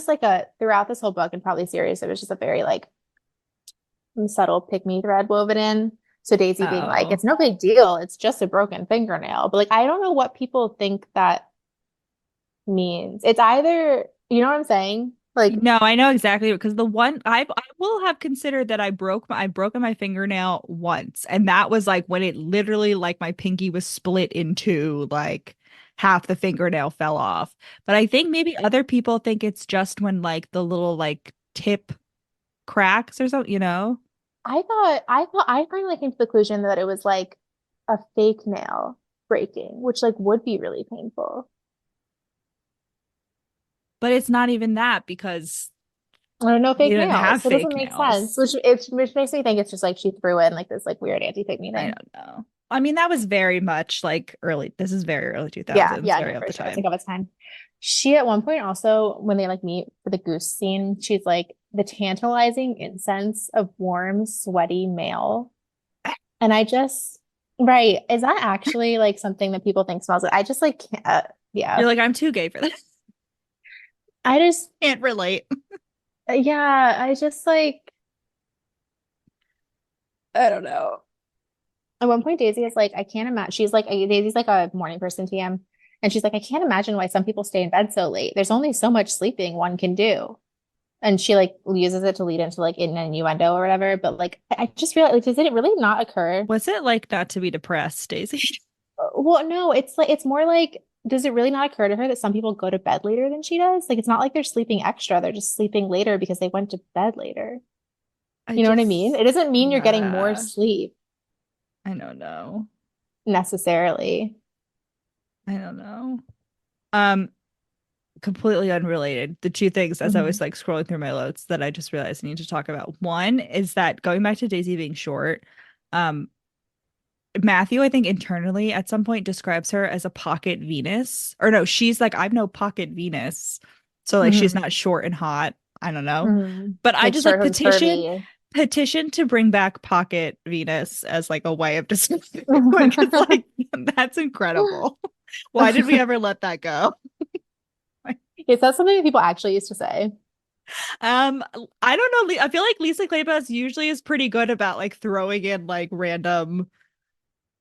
like a throughout this whole book and probably series, there was just a very like subtle pick me thread woven in. So Daisy being like, Oh. it's no big deal, it's just a broken fingernail. But like I don't know what people think that means. It's either, you know what I'm saying? Like, No, I know exactly because the one I will have considered that I broke my fingernail once, and that was like when it literally like my pinky was split in two, like half the fingernail fell off. But I think maybe other people think it's just when like the little like tip cracks or something, you know? I finally came to the conclusion that it was like a fake nail breaking, which like would be really painful. But it's not even that because Or no they fake didn't nails. have So it doesn't fake make sense. nails. Which makes me think it's just like she threw in like this like weird anti-fake me I thing. don't know. I mean, that was very much like this is very early Yeah, 2000s, yeah, very no, of for the sure. It's like time. of its time. She at one point also, when they like meet for the goose scene, she's like the tantalizing incense of warm, sweaty male. And I just, right, is that actually like something that people think smells like? I just like can't, yeah. You're like, I'm too gay for this. I just, Can't relate. yeah, I just like, I don't know. At one point, Daisy is like, I can't imagine. She's like, Daisy's like a morning person, TM. And she's like, I can't imagine why some people stay in bed so late. There's only so much sleeping one can do. And she like uses it to lead into like an innuendo or whatever. But like, I just realized, like, does it really not occur? What's it like not to be depressed, Daisy? Well, no, it's like, it's more like, does it really not occur to her that some people go to bed later than she does? Like, it's not like they're sleeping extra. They're just sleeping later because they went to bed later. I You know what I mean? just, It doesn't mean you're getting more yeah, sleep I don't know. necessarily. I don't know. Um, Completely unrelated. The two things as I was Mhm. like scrolling through my notes that I just realized I need to talk about. One is that going back to Daisy being short, um, Matthew, I think internally at some point describes her as a pocket Venus. Or no, she's like, I'm no pocket Venus. So like she's Mhm. not short and hot. I don't know. Mhm. But I Like just like short and curvy. petition to bring back Pocket Venus as like a way of describing like it's like that's incredible. Why did we ever let that go? Is that something that people actually used to say? Um, I don't know. I feel like Lisa Kleypas usually is pretty good about like throwing in like random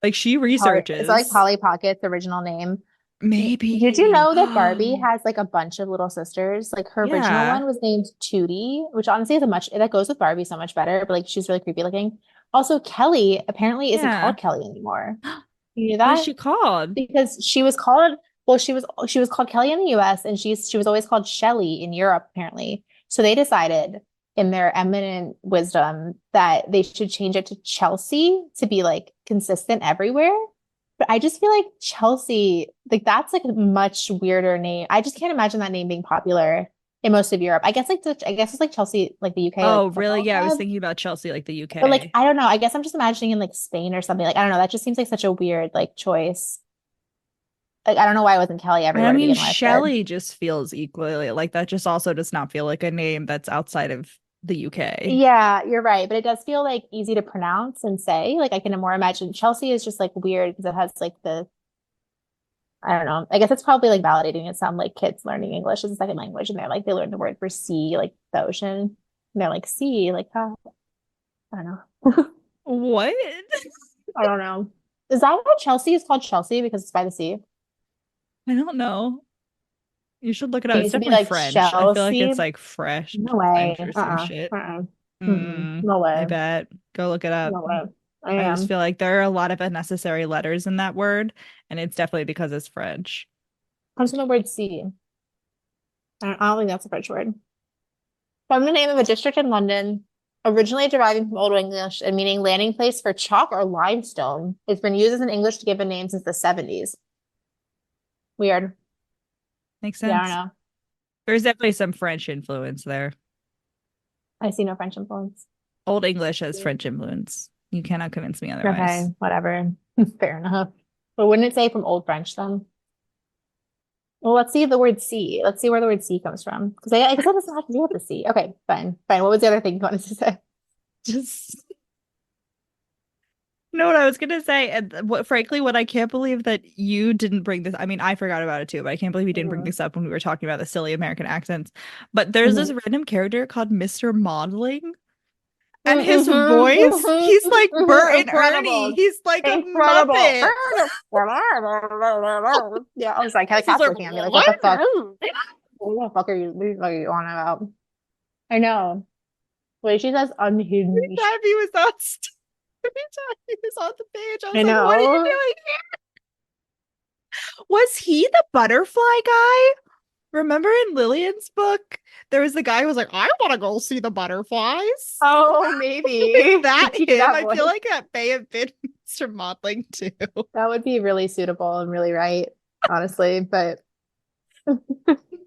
like she Is that like researches. Polly Pocket's original name? Did you Maybe. know that Barbie has like a bunch of little sisters? Like her original Yeah. one was named Tootie, which honestly is a much that goes with Barbie so much better, but like she's really creepy looking. Also, Kelly apparently isn't Yeah. called Kelly anymore. You knew What is that? she called? Because she was called well, she was called Kelly in the US and she was always called Shelley in Europe, apparently. So they decided in their eminent wisdom that they should change it to Chelsea to be like consistent everywhere. But I just feel like Chelsea, like that's like a much weirder name. I just can't imagine that name being popular in most of Europe. I guess I guess it's like Chelsea, like the UK, like Oh, really? football Yeah, I was club. thinking about Chelsea, like the But like UK. I don't know. I guess I'm just imagining in like Spain or something. Like I don't know. That just seems like such a weird like choice. Like I don't know why it wasn't Kelly And I everywhere to mean, begin with, but Shelley just feels equally like that, just also does not feel like a name that's outside of the UK. yeah, you're right. But it does feel like easy to pronounce and say. Like I can more imagine Chelsea is just like weird because it has like the I don't know. I guess it's probably like validating to some like kids learning English as a second language and they're like they learn the word for sea, like the ocean. And they're like sea, like that. I don't know. What? I don't know. Is that why Chelsea is called Chelsea because it's by the sea? I don't know. You should look it It up. It's used to be definitely like French. I feel like Chelsea. it's like fresh No French way. or some shit. Mm, No I way. bet. Go look it up. No way. I I just am. feel like there are a lot of unnecessary letters in that word, and it's definitely because it's French. Comes from the word sea. I don't think that's a French word. From the name of a district in London, originally deriving from Old English and meaning landing place for chalk or limestone. It's been used as an English to give a name since the 70s. Weird. Makes Yeah, I don't sense. know. There's definitely some French influence there. I see no French influence. Old English has French influence. You cannot convince me Okay, otherwise. whatever. Fair enough. But wouldn't it say from Old French then? Well, let's see the word sea. Let's see where the word sea comes from. Because I guess that doesn't have to do with the sea. Okay, fine. Fine. What was the other thing you wanted to say? Just know what I was gonna say, and what, frankly, what I can't believe that you didn't bring this. I mean, I forgot about it too, but I can't believe you didn't bring Mhm. this up when we were talking about the silly American accents. But there's this Mhm. random character called Mr. Modeling, and his Mhm. voice, Mhm. he's like Bert Mhm. and Ernie. Incredible. He's like a Incredible. Muppet. Yeah, I was like, the He's cat's like, looking at me like, what what? the fuck? What the fuck are you on about? I know. Wait, she says Every unhinged. time he was on, every time he was on the page, I I was like, what are you know. doing here? Was he the butterfly guy? Remember in Lillian's book, there was the guy who was like, I want to go see the butterflies. Oh, Is maybe. that Did you do him? that I voice? feel like that may have been Mr. Modeling too. That would be really suitable and really right, honestly. But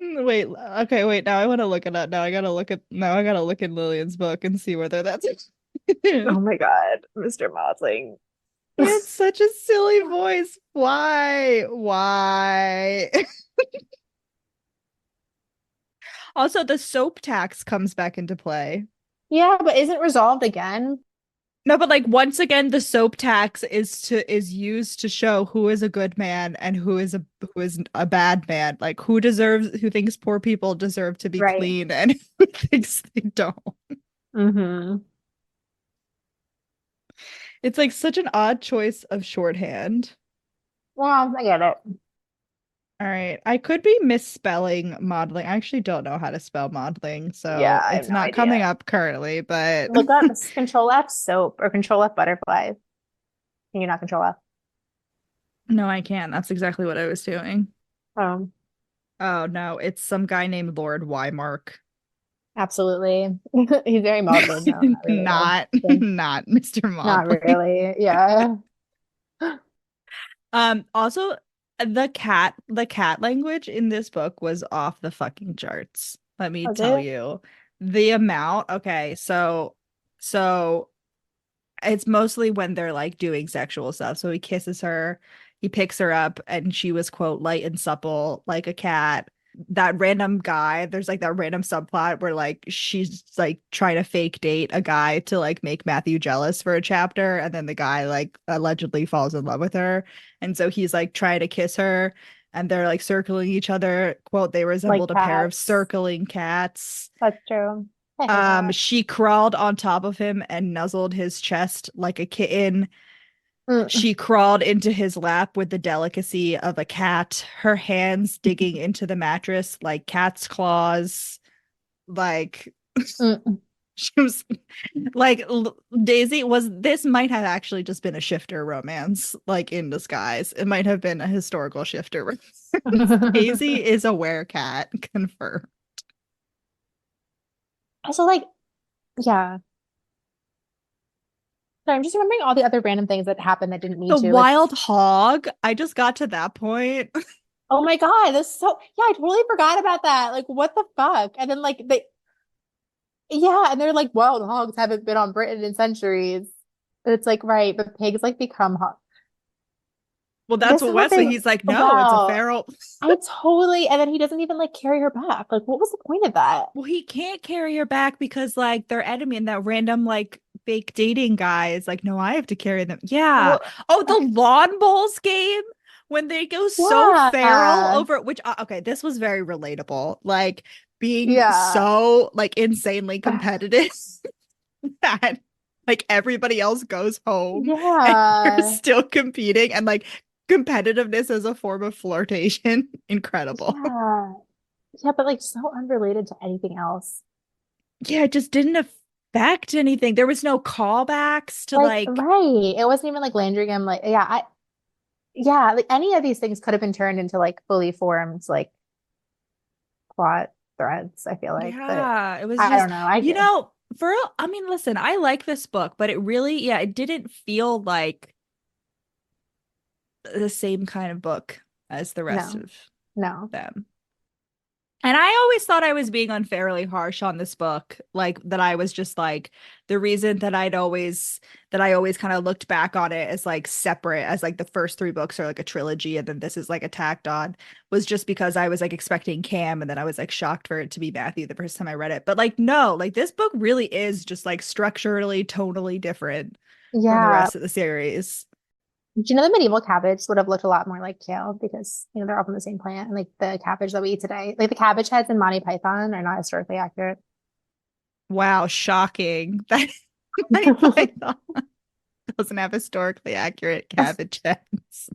Wait, okay, wait. Now I want to look it up. Now I gotta look in Lillian's book and see whether that's him. oh my God, Mr. Modeling. He had such a silly voice. Why? Why? Also, the soap tax comes back into play. Yeah, but isn't resolved again? No, but like once again, the soap tax is used to show who is a good man and who is a bad man. Like who thinks poor people deserve to be Right. clean and who thinks they don't. Mm-hmm. It's like such an odd choice of shorthand. Well, I get it. All right. I could be misspelling modeling. I actually don't know how to spell modeling, Yeah, so I have it's no not coming idea. up currently, but Look up Control F soap or Control F butterfly. Can you not Control F? no, I can't. That's exactly what I was doing. Um, Oh no, it's some guy named Lord Wymark. absolutely. He's very modeling. No, not really though. Not So, not Mr. not Modeling. really. Yeah. Also the cat language in this book was off the fucking charts. Let me Was tell it? you. The amount, okay, so it's mostly when they're like doing sexual stuff. So he kisses her, he picks her up, and she was, quote, light and supple like a cat. That random guy, there's like that random subplot where like she's like trying to fake date a guy to like make Matthew jealous for a chapter, and then the guy like allegedly falls in love with her. And so he's like trying to kiss her, and they're like circling each other. Quote, they Like resembled a pair of cats. circling cats. That's true. I hate that. She crawled on top of him and nuzzled his chest like a kitten. Mm. She crawled into his lap with the delicacy of a cat, her hands digging into the mattress like cat's claws. Like, Mm. she was like, Daisy was, this might have actually just been a shifter romance, like in disguise. It might have been a historical shifter romance. Daisy is a werecat, confirmed. Also, like, yeah. I'm just remembering all the other random things that happened that didn't need The to. Like, wild hog. I just got to that point. oh my God, that's so, yeah, I totally forgot about that. Like, what the fuck? And then, like, yeah, and they're like, well, the hogs haven't been on Britain in centuries. It's like, right, but pigs like become hogs. Well, that's This what is what Wesley, they, he's like, no, it's a wow. feral. I totally, and then he doesn't even like carry her back. Like, what was the point of that? Well, he can't carry her back because like their enemy and that random like fake dating guy is like, no, I have to carry them. Yeah. Well, Oh, the lawn bowls game when they go so feral yeah, over which okay, this was very relatable. Like being yeah, so like insanely competitive that like everybody else goes home and you're yeah, still competing and like competitiveness as a form of flirtation. Incredible. yeah, yeah, but like so unrelated to anything else. Yeah, it just didn't affect anything. There was no callbacks to Like, like, right. It wasn't even like Landringham. Like, yeah, like any of these things could have been turned into like fully formed like plot threads, I feel like. But yeah, it was I just, don't know. I you get, know, for real, I mean, listen, I like this book, but it really, yeah, it didn't feel like the same kind of book as the rest no, of no. them. And I always thought I was being unfairly harsh on this book, like that I was just like the reason that I always kind of looked back on it as like separate as like the first three books are like a trilogy and then this is like a tacked on was just because I was like expecting Cam and then I was like shocked for it to be Matthew the first time I read it. But like no, like this book really is just like structurally tonally different from the Yeah. rest of the series. Do you know the medieval cabbage would have looked a lot more like kale because you know they're all from the same plant, and like the cabbage that we eat today, like the cabbage heads in Monty Python are not historically accurate. Wow, shocking. That my Python doesn't have historically accurate cabbage heads.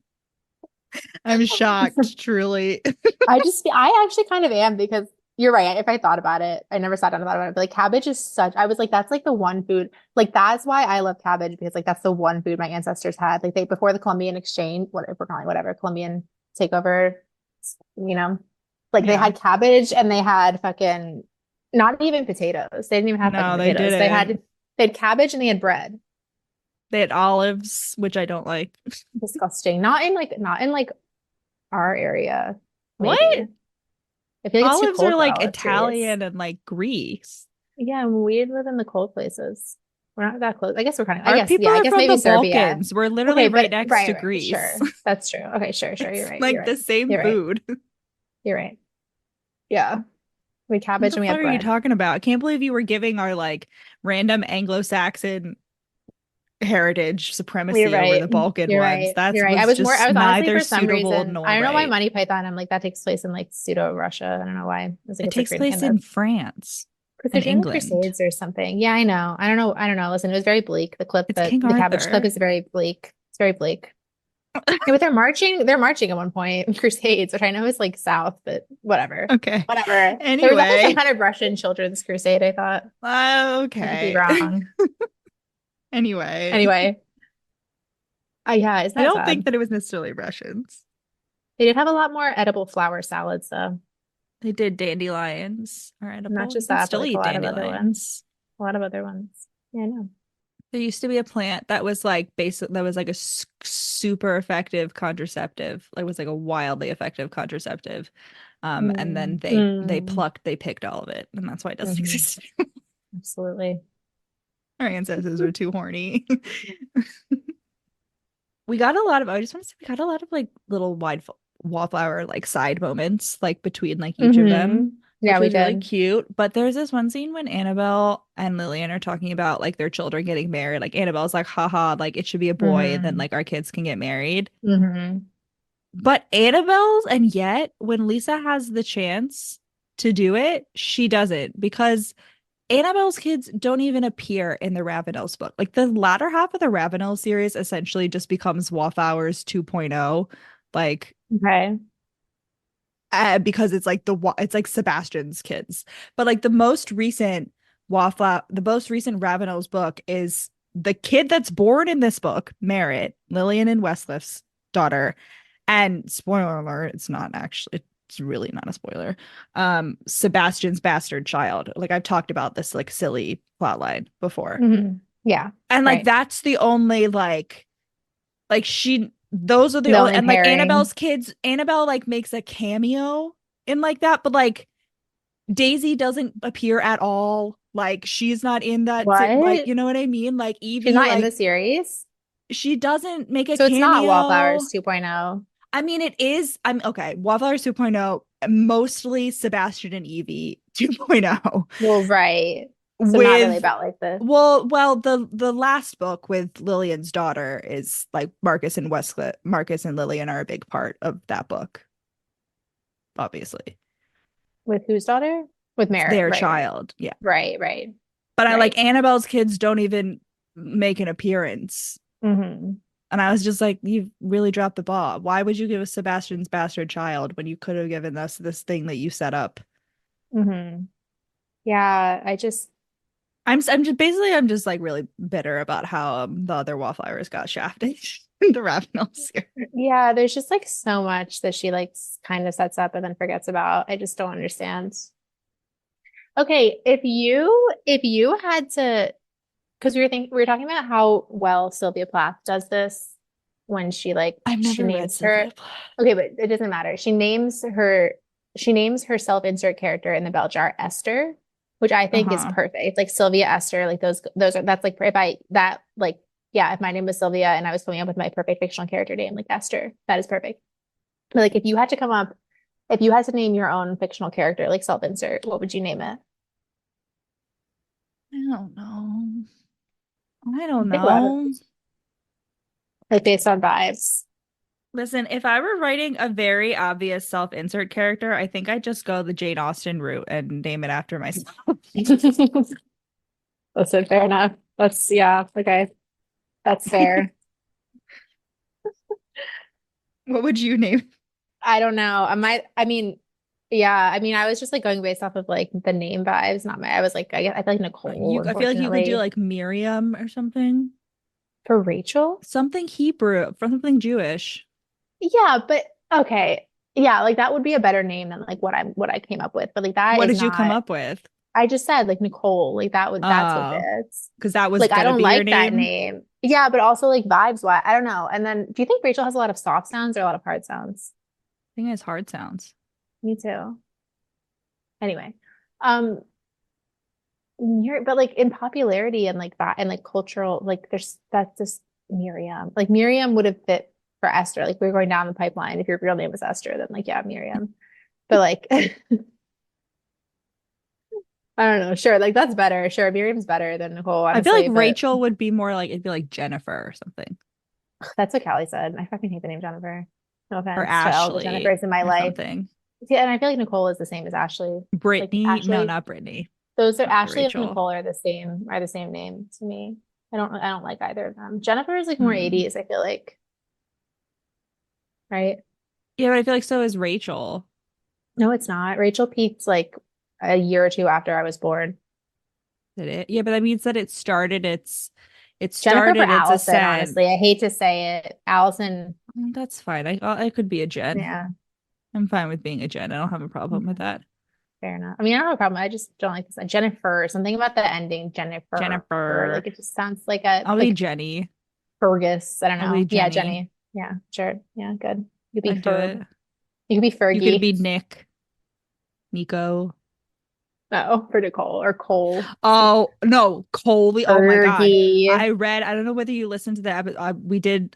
I'm shocked, truly. I actually kind of am because you're right. If I thought about it, I never sat down and thought about it, but like cabbage is such, I was like, that's like the one food, like that's why I love cabbage because like that's the one food my ancestors had. Like they, before the Columbian exchange, whatever we're calling it, whatever, Columbian takeover, you know, like they Yeah. had cabbage and they had fucking, not even potatoes. They didn't even have fucking No, they potatoes. didn't. They had cabbage and they had bread. They had olives, which I don't like. Disgusting. Not in like our area, What? maybe. I feel like it's too Olives are cold for like olive trees. Italian and like Greece. Yeah, we live in the cold places. We're not that close. I guess we're kind of, I Our guess, people yeah, I are guess from maybe the Serbia. Balkans. We're literally Okay, right but next right, to right, Greece. sure. That's true. Okay, sure, sure. You're It's right. You're like the right. same You're right. food. You're right. Yeah. We had What cabbage the and we fuck had are you bread. talking about? I can't believe you were giving our like random Anglo-Saxon heritage You're supremacy over right. the Balkan You're ones. right. That You're right. was I just was honestly neither for some suitable reason, nor I don't know why right. Monty Python, I'm like, that takes place in like pseudo Russia. I don't know why. It's like It it's a takes Korean thing place though. in France Because they're and doing the England. Crusades or something. Yeah, I know. I don't know. I don't know. Listen, it was very bleak. It's King The cabbage clip Arthur. is very bleak. It's very bleak. Yeah, but they're marching at one point, Crusades, which I know is like South, but whatever. Okay. Whatever. There was definitely some Anyway. kind of Russian children's crusade, I thought. I could be Okay. wrong. Anyway. Anyway. Yeah, isn't I that don't think sad? that it was necessarily Russians. They did have a lot more edible flower salads, though. They did dandelions are Not edible. You just can that, but still like a eat lot of other ones. dandelions. A lot of other ones. Yeah, I know. There used to be a plant that was like basic that was like a super effective contraceptive. Like was like a wildly effective contraceptive. And then Mm, mm, they picked all of it, and that's why it doesn't mhm. exist. Absolutely. Our ancestors were too horny. We got a lot of, I just want to say we got a lot of like little wallflower like side moments like between like each of them, Yeah, which we was really did. cute. But there's this one scene when Annabelle and Lillian are talking about like their children getting married. Like Annabelle's like, haha, like it should be a boy, and then Hmm like our kids can get married. hmm But Annabelle's, and yet when Lisa has the chance to do it, she doesn't because Annabelle's kids don't even appear in the Ravenels book. Like the latter half of the Ravenel series essentially just becomes Wallflowers 2.0, like Okay. because it's like it's like Sebastian's kids. But like the most recent Ravenel's book is the kid that's born in this book, Merritt, Lillian and Westliff's daughter. And spoiler alert, it's not actually, it's really not a spoiler. Sebastian's bastard child. Like I've talked about this like silly plot line before. hmm Yeah. And like Right. that's the only those are the The only, only and like pairing. Annabelle's kids, Annabelle like makes a cameo in like that, but like Daisy doesn't appear at all. Like she's not in that like, What? you know what I mean? Like She's Evie, not in like the series. she doesn't make a So it's not cameo. Wallflowers 2.0. I mean, it is. I'm okay. Wallflowers 2.0, mostly Sebastian and Evie 2.0 Well, right. So not really with about like the well, the last book with Lillian's daughter is like Marcus and Lillian are a big part of that book, obviously. with whose daughter? With Merritt. Their Right, right. child. Yeah. Right, right, But I like right. Annabelle's kids don't even make an appearance. Mm-hmm. And I was just like, you really dropped the ball. Why would you give us Sebastian's bastard child when you could have given us this thing that you set up? Mm-hmm. Yeah, I just I'm just like really bitter about how the other Wallflowers got shafted in the Ravenel series. yeah, there's just like so much that she like kind of sets up and then forgets about. I just don't understand. Okay, if you had to, because we were talking about how well Sylvia Plath does this when I've she never read names her. Sylvia Plath. Okay, but it doesn't matter. She names her self-insert character in the bell jar Esther, which I think is Uh-huh. perfect. Like Sylvia Esther, like those are that's like if I that like yeah, if my name was Sylvia and I was coming up with my perfect fictional character name like Esther, that is perfect. But like if you had to name your own fictional character like self-insert, what would you name it? I don't know. I don't Think about it. know. Like based on vibes. Listen, if I were writing a very obvious self-insert character, I think I'd just go the Jane Austen route and name it after myself. Listen, fair enough. Yeah, okay. That's fair. What would you name? I don't know. Yeah, I was just like going based off of like the name vibes, not my, I was like, I feel like Nicole, I feel like you could do unfortunately. like Miriam or something. For Rachel? Something Hebrew, from something Jewish. Yeah, but okay. Yeah, like that would be a better name than like what I came up with. But like that What is did you come not, up with? I just said like Nicole, like that's what Oh, fits. because that was Like I gonna don't be your like that name. name. Yeah, but also like vibes wise, I don't know. And then do you think Rachel has a lot of soft sounds or a lot of hard sounds? I think it's hard sounds. Me too. Anyway, um, but like in popularity and like that and like cultural, like there's that's just Miriam. Like Miriam would have fit for Esther. Like we're going down the pipeline. If your real name was Esther, then like yeah, Miriam. But like I don't know. Sure, like that's better. Sure, Miriam's better than Nicole, I feel like honestly. But Rachel would be more like it'd be like Jennifer or something, that's what Callie said. I fucking hate the name Jennifer. No or offense to all the Ashley Jennifers in my or life. something. Yeah, and I feel like Nicole is the same as Ashley. Like Brittany, no, Ashley, not Brittany. those are Not Ashley and Rachel. Nicole are the same name to me. I don't like either of them. Jennifer is like more Hmm. 80s, I feel like, right? Yeah, but I feel like so is Rachel. No, it's not. Rachel peaked like a year or two after I was born. Did it? Yeah, but that means that it Jennifer for started its Allison, ascent. honestly. I hate to say it. Allison, That's fine. I could be a Jen. yeah, I'm fine with being a Jen. I don't have a problem with yeah, that. fair enough. I mean, I don't have a problem. I just don't like this. Jennifer, something about the ending, Jennifer. Jennifer. Like it just sounds like a I'll be like Jenny. Fergus. I don't I'll be know. Yeah, Jenny. Jenny. Yeah, sure. Yeah, good. You could be I'd do Ferb. it. You could be You could Fergie. be Nick, Nico. Oh, for Nicole or Cole. Oh no, Colby. Oh my God. Fergie. I don't know whether you listened to that, but I did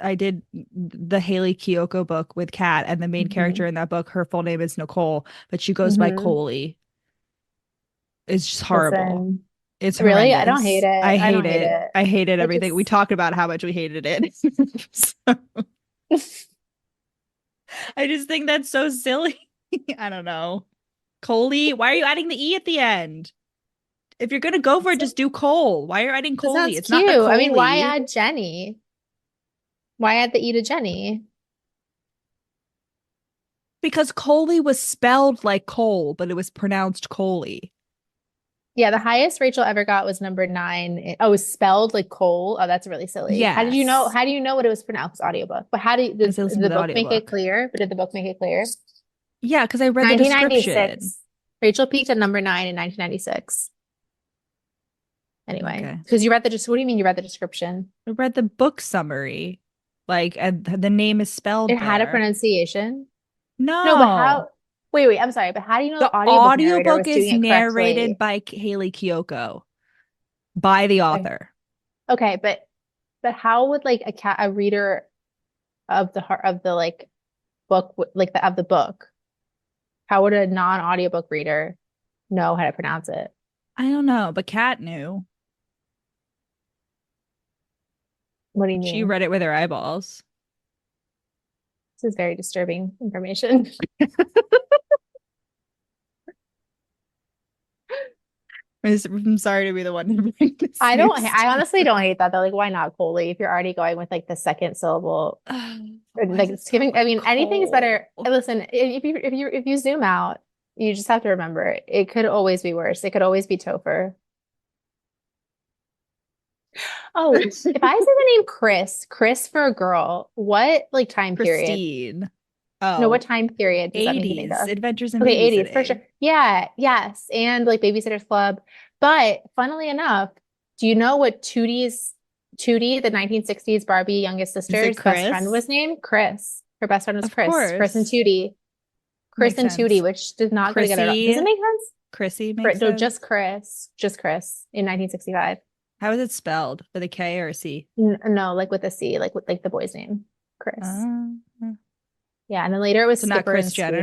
the Hayley Kiyoko book with Kat, and the main Hmm. character in that book, her full name is Nicole, but she goes by Hmm. Coley. It's just horrible. Listen, It's really, I don't hate horrendous. it. I I hate don't hate it. it. I hated It everything. We just talked about how much we hated it. So, I just think that's so silly. I don't know. Coley, why are you adding the E at the end? If you're gonna go for it, just do Cole. Why are you adding That Coley? sounds It's not cute. I mean, why Nicole. add Jenny? Why add the E to Jenny? Because Coley was spelled like Cole, but it was pronounced Coley. Yeah, the highest Rachel ever got was number 9. Oh, it was spelled like Cole. Oh, that's really silly. How did you know? Yes, How do you know what it was pronounced? Audiobook. But because I did listened to the the book make it audiobook. clear? But did the book make it clear? Yeah, because I read the description. 1996. Rachel peaked at number 9 in 1996. Anyway, Okay. because you read what do you mean you read the description? I read the book summary. Like, and the name is spelled It had a there. pronunciation. No, but No. how? Wait, I'm sorry, but how do you know The the audiobook narrator audiobook was is doing it narrated correctly? by Hayley Kiyoko, by the Okay, author. okay, but how would like a reader of the heart of the like book like the of the book, how would a non-audiobook reader know how to pronounce it? I don't know, but Kat knew. What do you She mean? read it with her eyeballs. This is very disturbing information. I'm sorry to be the one to bring this I don't, news I to honestly you. don't hate that though. Like, why not Coley? If you're already going with like the second syllable, or Why like does it it's sound giving, I like mean, anything's better. coal? Listen, if you zoom out, you just have to remember it could always be worse. It could always be Topher. Oh, if I say the name Kris for a girl, what like time period? Christine. No, what Oh, time period does that make you think 80s. of? Adventures in Okay, 80s for sure. Babysitting. Yeah, yes. And like Babysitter's Club. But funnily enough, do you know what Tootie, the 1960s Barbie youngest Is it sister's best friend Kris? was named? Kris. Her best friend was Of Kris and course. Tootie. Kris Makes and Tootie, sense. which did not go together at all. Does it Chrissy. make sense? Chrissy makes No, sense. Just Kris in 1965. How is it spelled? With a K or a C? No, like with a C, like with like the boy's name, Kris. Uh, Yeah, and then later it was so not Skipper Kris and Jenner.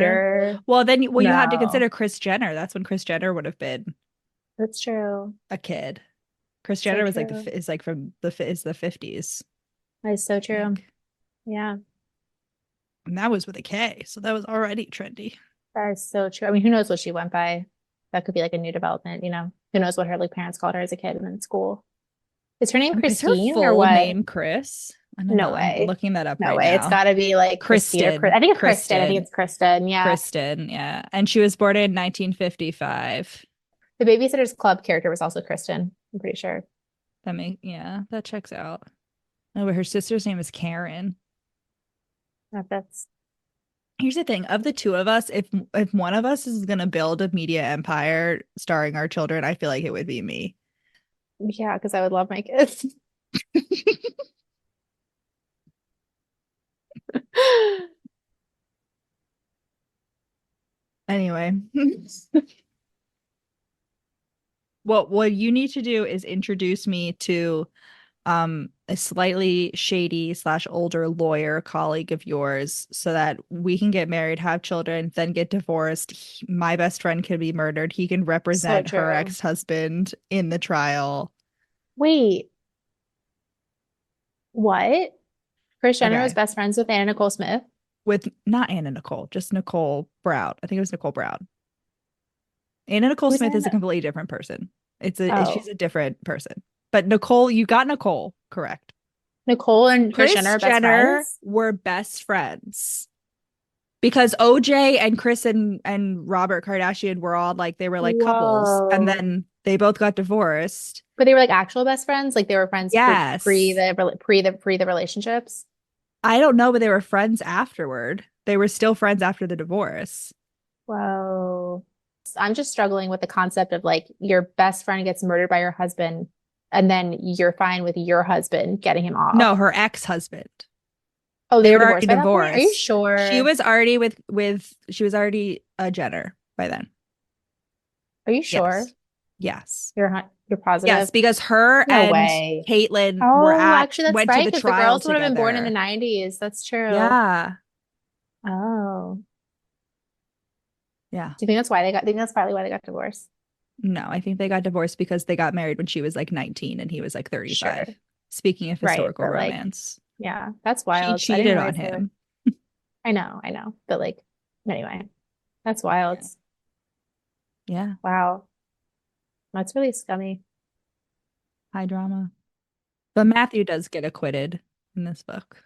Scooter. Well, then you have to No, consider Kris Jenner. That's when Kris Jenner would have been that's true. a kid. Kris So Jenner was like true. is like from the 50s, That is so I true. think. Yeah, And that was with a K, so that was already trendy. that is so true. I mean, who knows what she went by? That could be like a new development, you know? Who knows what her like parents called her as a kid and in school? Is her name Is her Christine or full what? name Kris? I don't know. No I'm way. looking that up No right way. It's now. got to be like Christy or Chris. Kristen. I think it's Kristen. I think Kristen. it's Kristen. Yeah. Kristen, yeah. And she was born in 1955. The Babysitter's Club character was also Kristen. I'm pretty sure. Yeah, that checks out. Oh, but her sister's name is Karen. That's Here's the thing, of the two of us, if one of us is gonna build a media empire starring our children, I feel like it would be me. yeah, because I would love my kids. Anyway, what you need to do is introduce me to a slightly shady slash older lawyer colleague of yours so that we can get married, have children, then get divorced. My best friend can be murdered. He can So represent her true. ex-husband in the trial. Wait, what? Kris Jenner was Okay. best friends with Anna Nicole Smith. With not Anna Nicole, just Nicole Brown. I think it was Nicole Brown. Anna Nicole Who's Smith is a Anna? completely different person. She's Oh, a different person. But Nicole, you got Nicole correct. Nicole and Kris Jenner Kris are best Jenner friends. were best friends because OJ and Kris and Robert Kardashian were all like they were like couples, and Whoa. then they both got divorced. But they were like actual best friends. Like they were friends Yes, pre the relationships. I don't know, but they were friends afterward. They were still friends after the divorce. Whoa. I'm just struggling with the concept of like your best friend gets murdered by your husband, and then you're fine with your husband getting him off. No, her ex-husband. Oh, they They were were already divorced by that point? Are you divorced. She sure? was already with she was already a Jenner by then. Are you sure? Yes. Yes. You're Yes, positive? because her No and way. Caitlyn Oh, actually, that's went to right, the because the trial girls would have been born in the together. 90s. That's true. Yeah. Oh. Yeah. Do you think think that's probably why they got divorced? No, I think they got divorced because they got married when she was like 19 and he was like Sure. 35. Speaking of Right. historical But like, romance, yeah, that's she wild. I didn't cheated on realize they were. him. I know. But like, anyway, that's wild. Yeah. Yeah. Wow. That's really scummy. High drama. But Matthew does get acquitted in this book.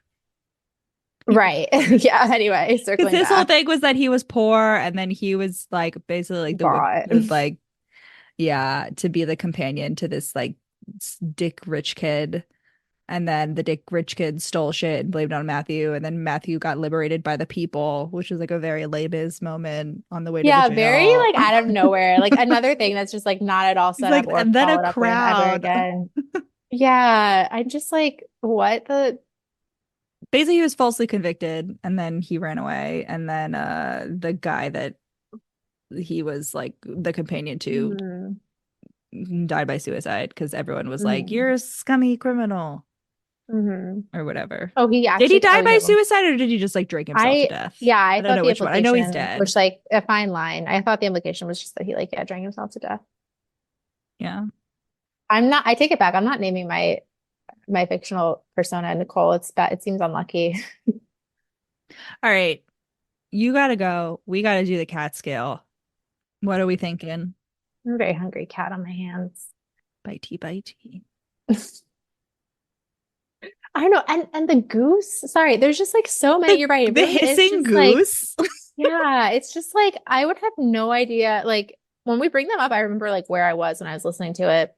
Right. Yeah. Anyway, Because circling his whole back. thing was that he was poor and then he was like basically like God. like yeah, to be the companion to this like dick rich kid. And then the dick rich kid stole shit and blamed it on Matthew. And then Matthew got liberated by the people, which was like a very Les Mis moment on the way to the Yeah, very jail. like out of nowhere. Like another thing that's just like not at all He's set up like, or and then a followed up with ever crowd. again. Yeah, I'm just like, what the Basically, he was falsely convicted and then he ran away. And then the guy that he was like the companion to Mhm. died by suicide because everyone was like, Mhm. "You're a scummy criminal," Mhm. or whatever. Oh, he Did he actually, die oh, by yeah. Well, suicide or did he just like drink himself to death? yeah, I I don't thought know the which one. I know he's implication, dead. which like a fine line. I thought the implication was just that he like, yeah, drank himself to death. Yeah. I take it back. I'm not naming my fictional persona Nicole. It's bad. It seems unlucky. All right. You gotta go. We gotta do the cat scale. What are we thinking? I'm a very hungry cat on my hands. Bitey bitey. I don't know. And the goose, sorry, there's just like so many. You're right. It The really is hissing just like, goose. yeah, it's just like I would have no idea. Like when we bring them up, I remember like where I was when I was listening to it,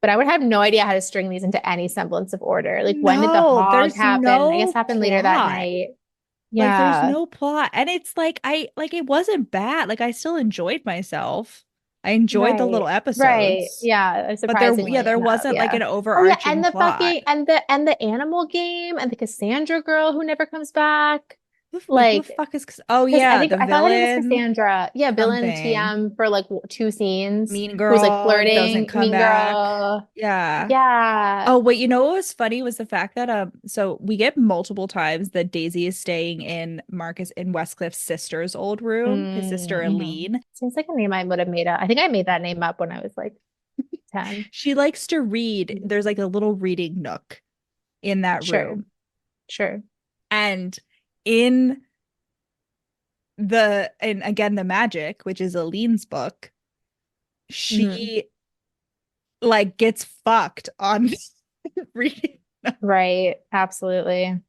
but I would have no idea how to string these into any semblance of order. Like when did the No, hog there's happen? I guess no happened later that plot. night. Like there's Yeah. no plot. And it's like I like it wasn't bad. Like I still enjoyed myself. I enjoyed the Right. little Right. episodes. Yeah. But yeah, Surprisingly there enough. wasn't like Yeah. an Oh yeah. overarching And the plot. fucking and the animal game and the Cassandra girl who never comes back. Wait, who the Like, fuck is Oh because I yeah, think the I thought her name was villain, Cassandra. Yeah, villain something. TM for like two scenes. Mean Who was like girl doesn't flirting, come mean back. girl. Yeah. Yeah. Oh, wait, you know what was funny was the fact that so we get multiple times that Daisy is staying in Marcus in Westcliffe's sister's old room, his sister Mm-hmm. Aline. Seems like a name I would have made up. I think I made that name up when I was like 10. She likes to read. There's like a little reading nook in that Sure. room. Sure. And in and again the magic, which is Aline's book, Hmm. she like gets fucked on reading. Right. Absolutely.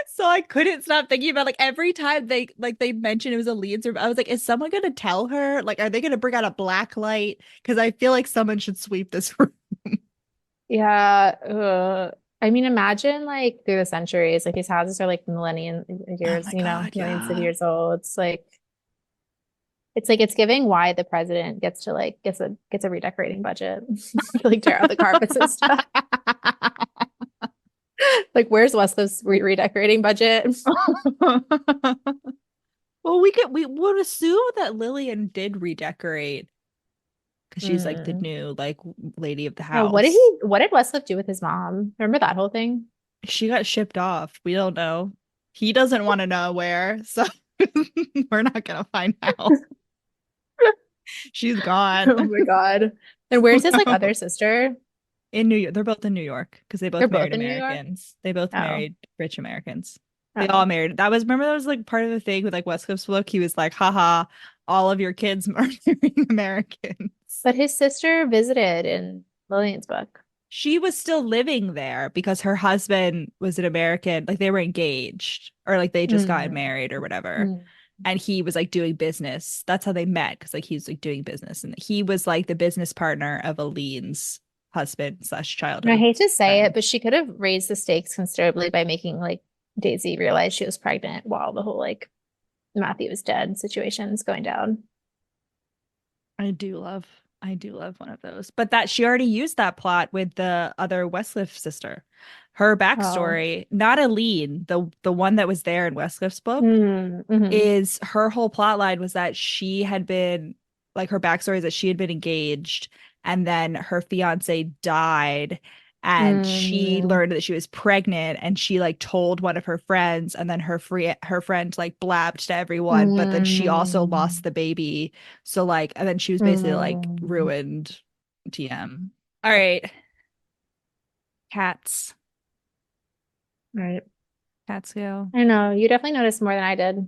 So I couldn't stop thinking about like every time they mentioned it was Aline's room, I was like, is someone gonna tell her? Like, are they gonna bring out a black light? Because I feel like someone should sweep this room. Yeah. I mean, imagine like through the centuries, like these houses are like millennium Oh years, my you know, God, millions of yeah. years old. It's like it's giving why the president gets to like gets a redecorating budget to like tear out the carpets and stuff. Like, where's Westlow's redecorating budget? Well, we would assume that Lillian did redecorate because she's like the Hmm. new like lady of the Oh, house. what did Westcliff do with his mom? Remember that whole thing? She got shipped off. We don't know. He doesn't want to know where, so we're not gonna find out. She's gone. Oh my God. And where's his like other sister? In New York. They're both in New York because they They're both both married in New York? Americans. They both Oh. married rich Americans. They all Oh. married. Remember that was like part of the thing with like Westcliffe's book. He was like, haha, all of your kids are marrying Americans. But his sister visited in Lillian's book. She was still living there because her husband was an American, like they were engaged or like they just got Mm. married or whatever. Mm. And he was like doing business. That's how they met because like he was like doing business and he was like the business partner of Aline's husband slash And I childhood hate to say it, friend. but she could have raised the stakes considerably by making like Daisy realize she was pregnant while the whole like Matthew was dead situation is going down. I do love one of those. But that she already used that plot with the other Westcliff sister. Her Oh. backstory, not Aline, the one that was there in Westcliff's book, Mm. Hmm. is her whole plot line was that she had been like her backstory is that she had been engaged and then her fiance died and she Mm. learned that she was pregnant and she like told one of her friends and then her friend like blabbed to everyone but then she also Mm. lost the baby so like and then she was basically like Mm. ruined TM. All right, cats. Right. Cats go. I know. You definitely noticed more than I did.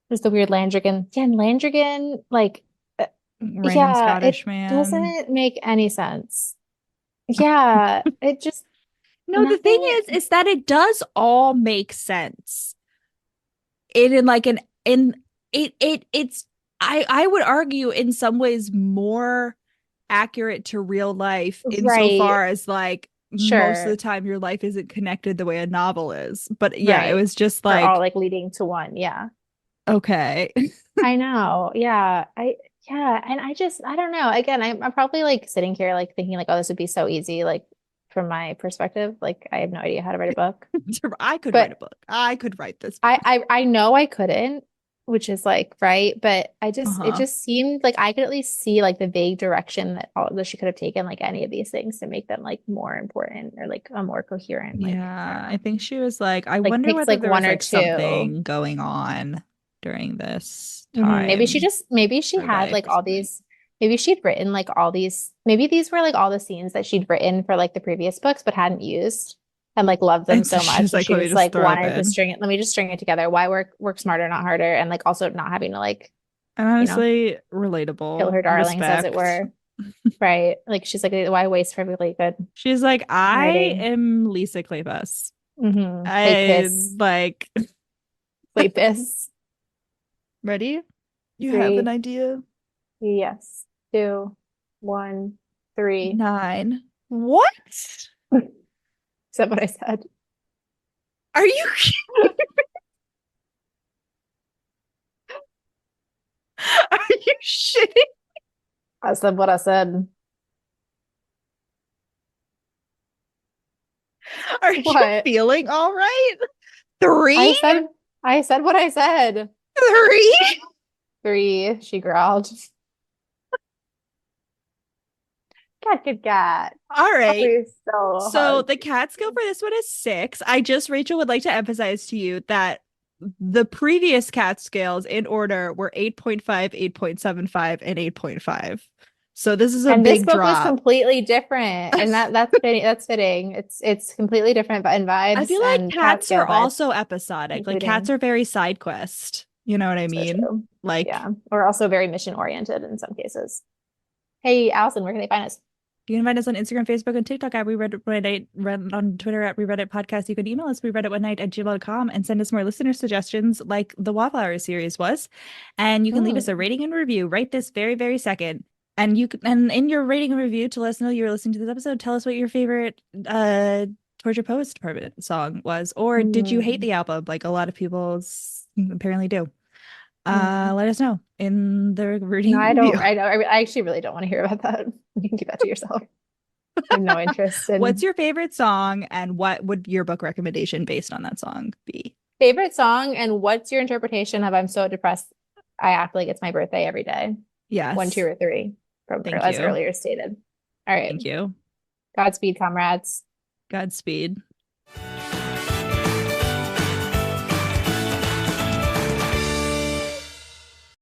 There's the weird Landrigan. Yeah, and Landrigan, like, Random yeah, Scottish it man. doesn't make any sense. Yeah, it just No, the thing nothing. is that it does all make sense. In like an in it's I would argue in some ways more accurate to real life Right. insofar as like most of the Sure. time your life isn't connected the way a novel is. But yeah, it Right. was just They're all like, like leading to one. Yeah. okay. I know. Yeah. Yeah. And I don't know. Again, I'm probably like sitting here like thinking like, oh, this would be so easy, like from my perspective. Like I have no idea how to write a book. I could write a But book. I could write this book. I know I couldn't, which is like right, but it Uh-huh. just seemed like I could at least see like the vague direction that she could have taken like any of these things to make them like more important or like a more coherent like I don't Yeah, I know. think she was like, I Like wonder picked whether like there one was or like two. something going on during this Maybe time maybe she or had life like or all something. these maybe she'd written like all these maybe these were like all the scenes that she'd written for like the previous books but hadn't used and like loved them And so so she much was so like, she let me just just like throw it wanted to in. let me just string it together. Why work smarter, not harder, and like also not having to like, And you know, honestly, kill relatable, her darlings as it respect. were. Right. Like she's like, why waste perfectly good She's like, I writing? am Lisa Kleypas. Wait, I piss. like, Wait, piss. ready? You have an 3, idea? yes, 2, 1, 3. 9. What? Is that what I said? Are you are you shitting? I said what I said. Are you What? feeling all right? I 3? said I said what I said. 3? 3, she growled. Cat, cat, cat. All right. Always so So hard. the cat skill for this one is 6. Rachel, would like to emphasize to you that the previous cat scales in order were 8.5, 8.75, and 8.5. So this is a And this big book was drop. completely different. And that's fitting. That's fitting. It's completely different in I vibes feel like and cat cats are scale vibes, also episodic. Like cats including are very side quest. You know what I so mean? true. Like Yeah. Or also very mission oriented in some cases. Hey, Allison, where can they find us? you can find us on Instagram, Facebook, and TikTok at We Read It One Night, on Twitter at We Read It Podcast. You can email us, We Read It One Night at gmail.com, and send us more listener suggestions like the Wallflower series was. And you can leave us a Hmm. rating and review right this very, very second. And and in your rating and review to let us know you're listening to this episode, tell us what your favorite Torture Poets Department song was. Or did you hate Hmm. the album like a lot of people apparently do? Hmm. Let us know in the No, rating I and review. don't. I actually really don't want to hear about that. You can keep that to yourself. I have no interest What's in your favorite song and what would your book recommendation based on that song be? favorite song and what's your interpretation of I'm so depressed I act like it's my birthday every day. 1, 2, Yes. or 3 from Thank as you. earlier stated. All right. Thank you. Godspeed, comrades. Godspeed.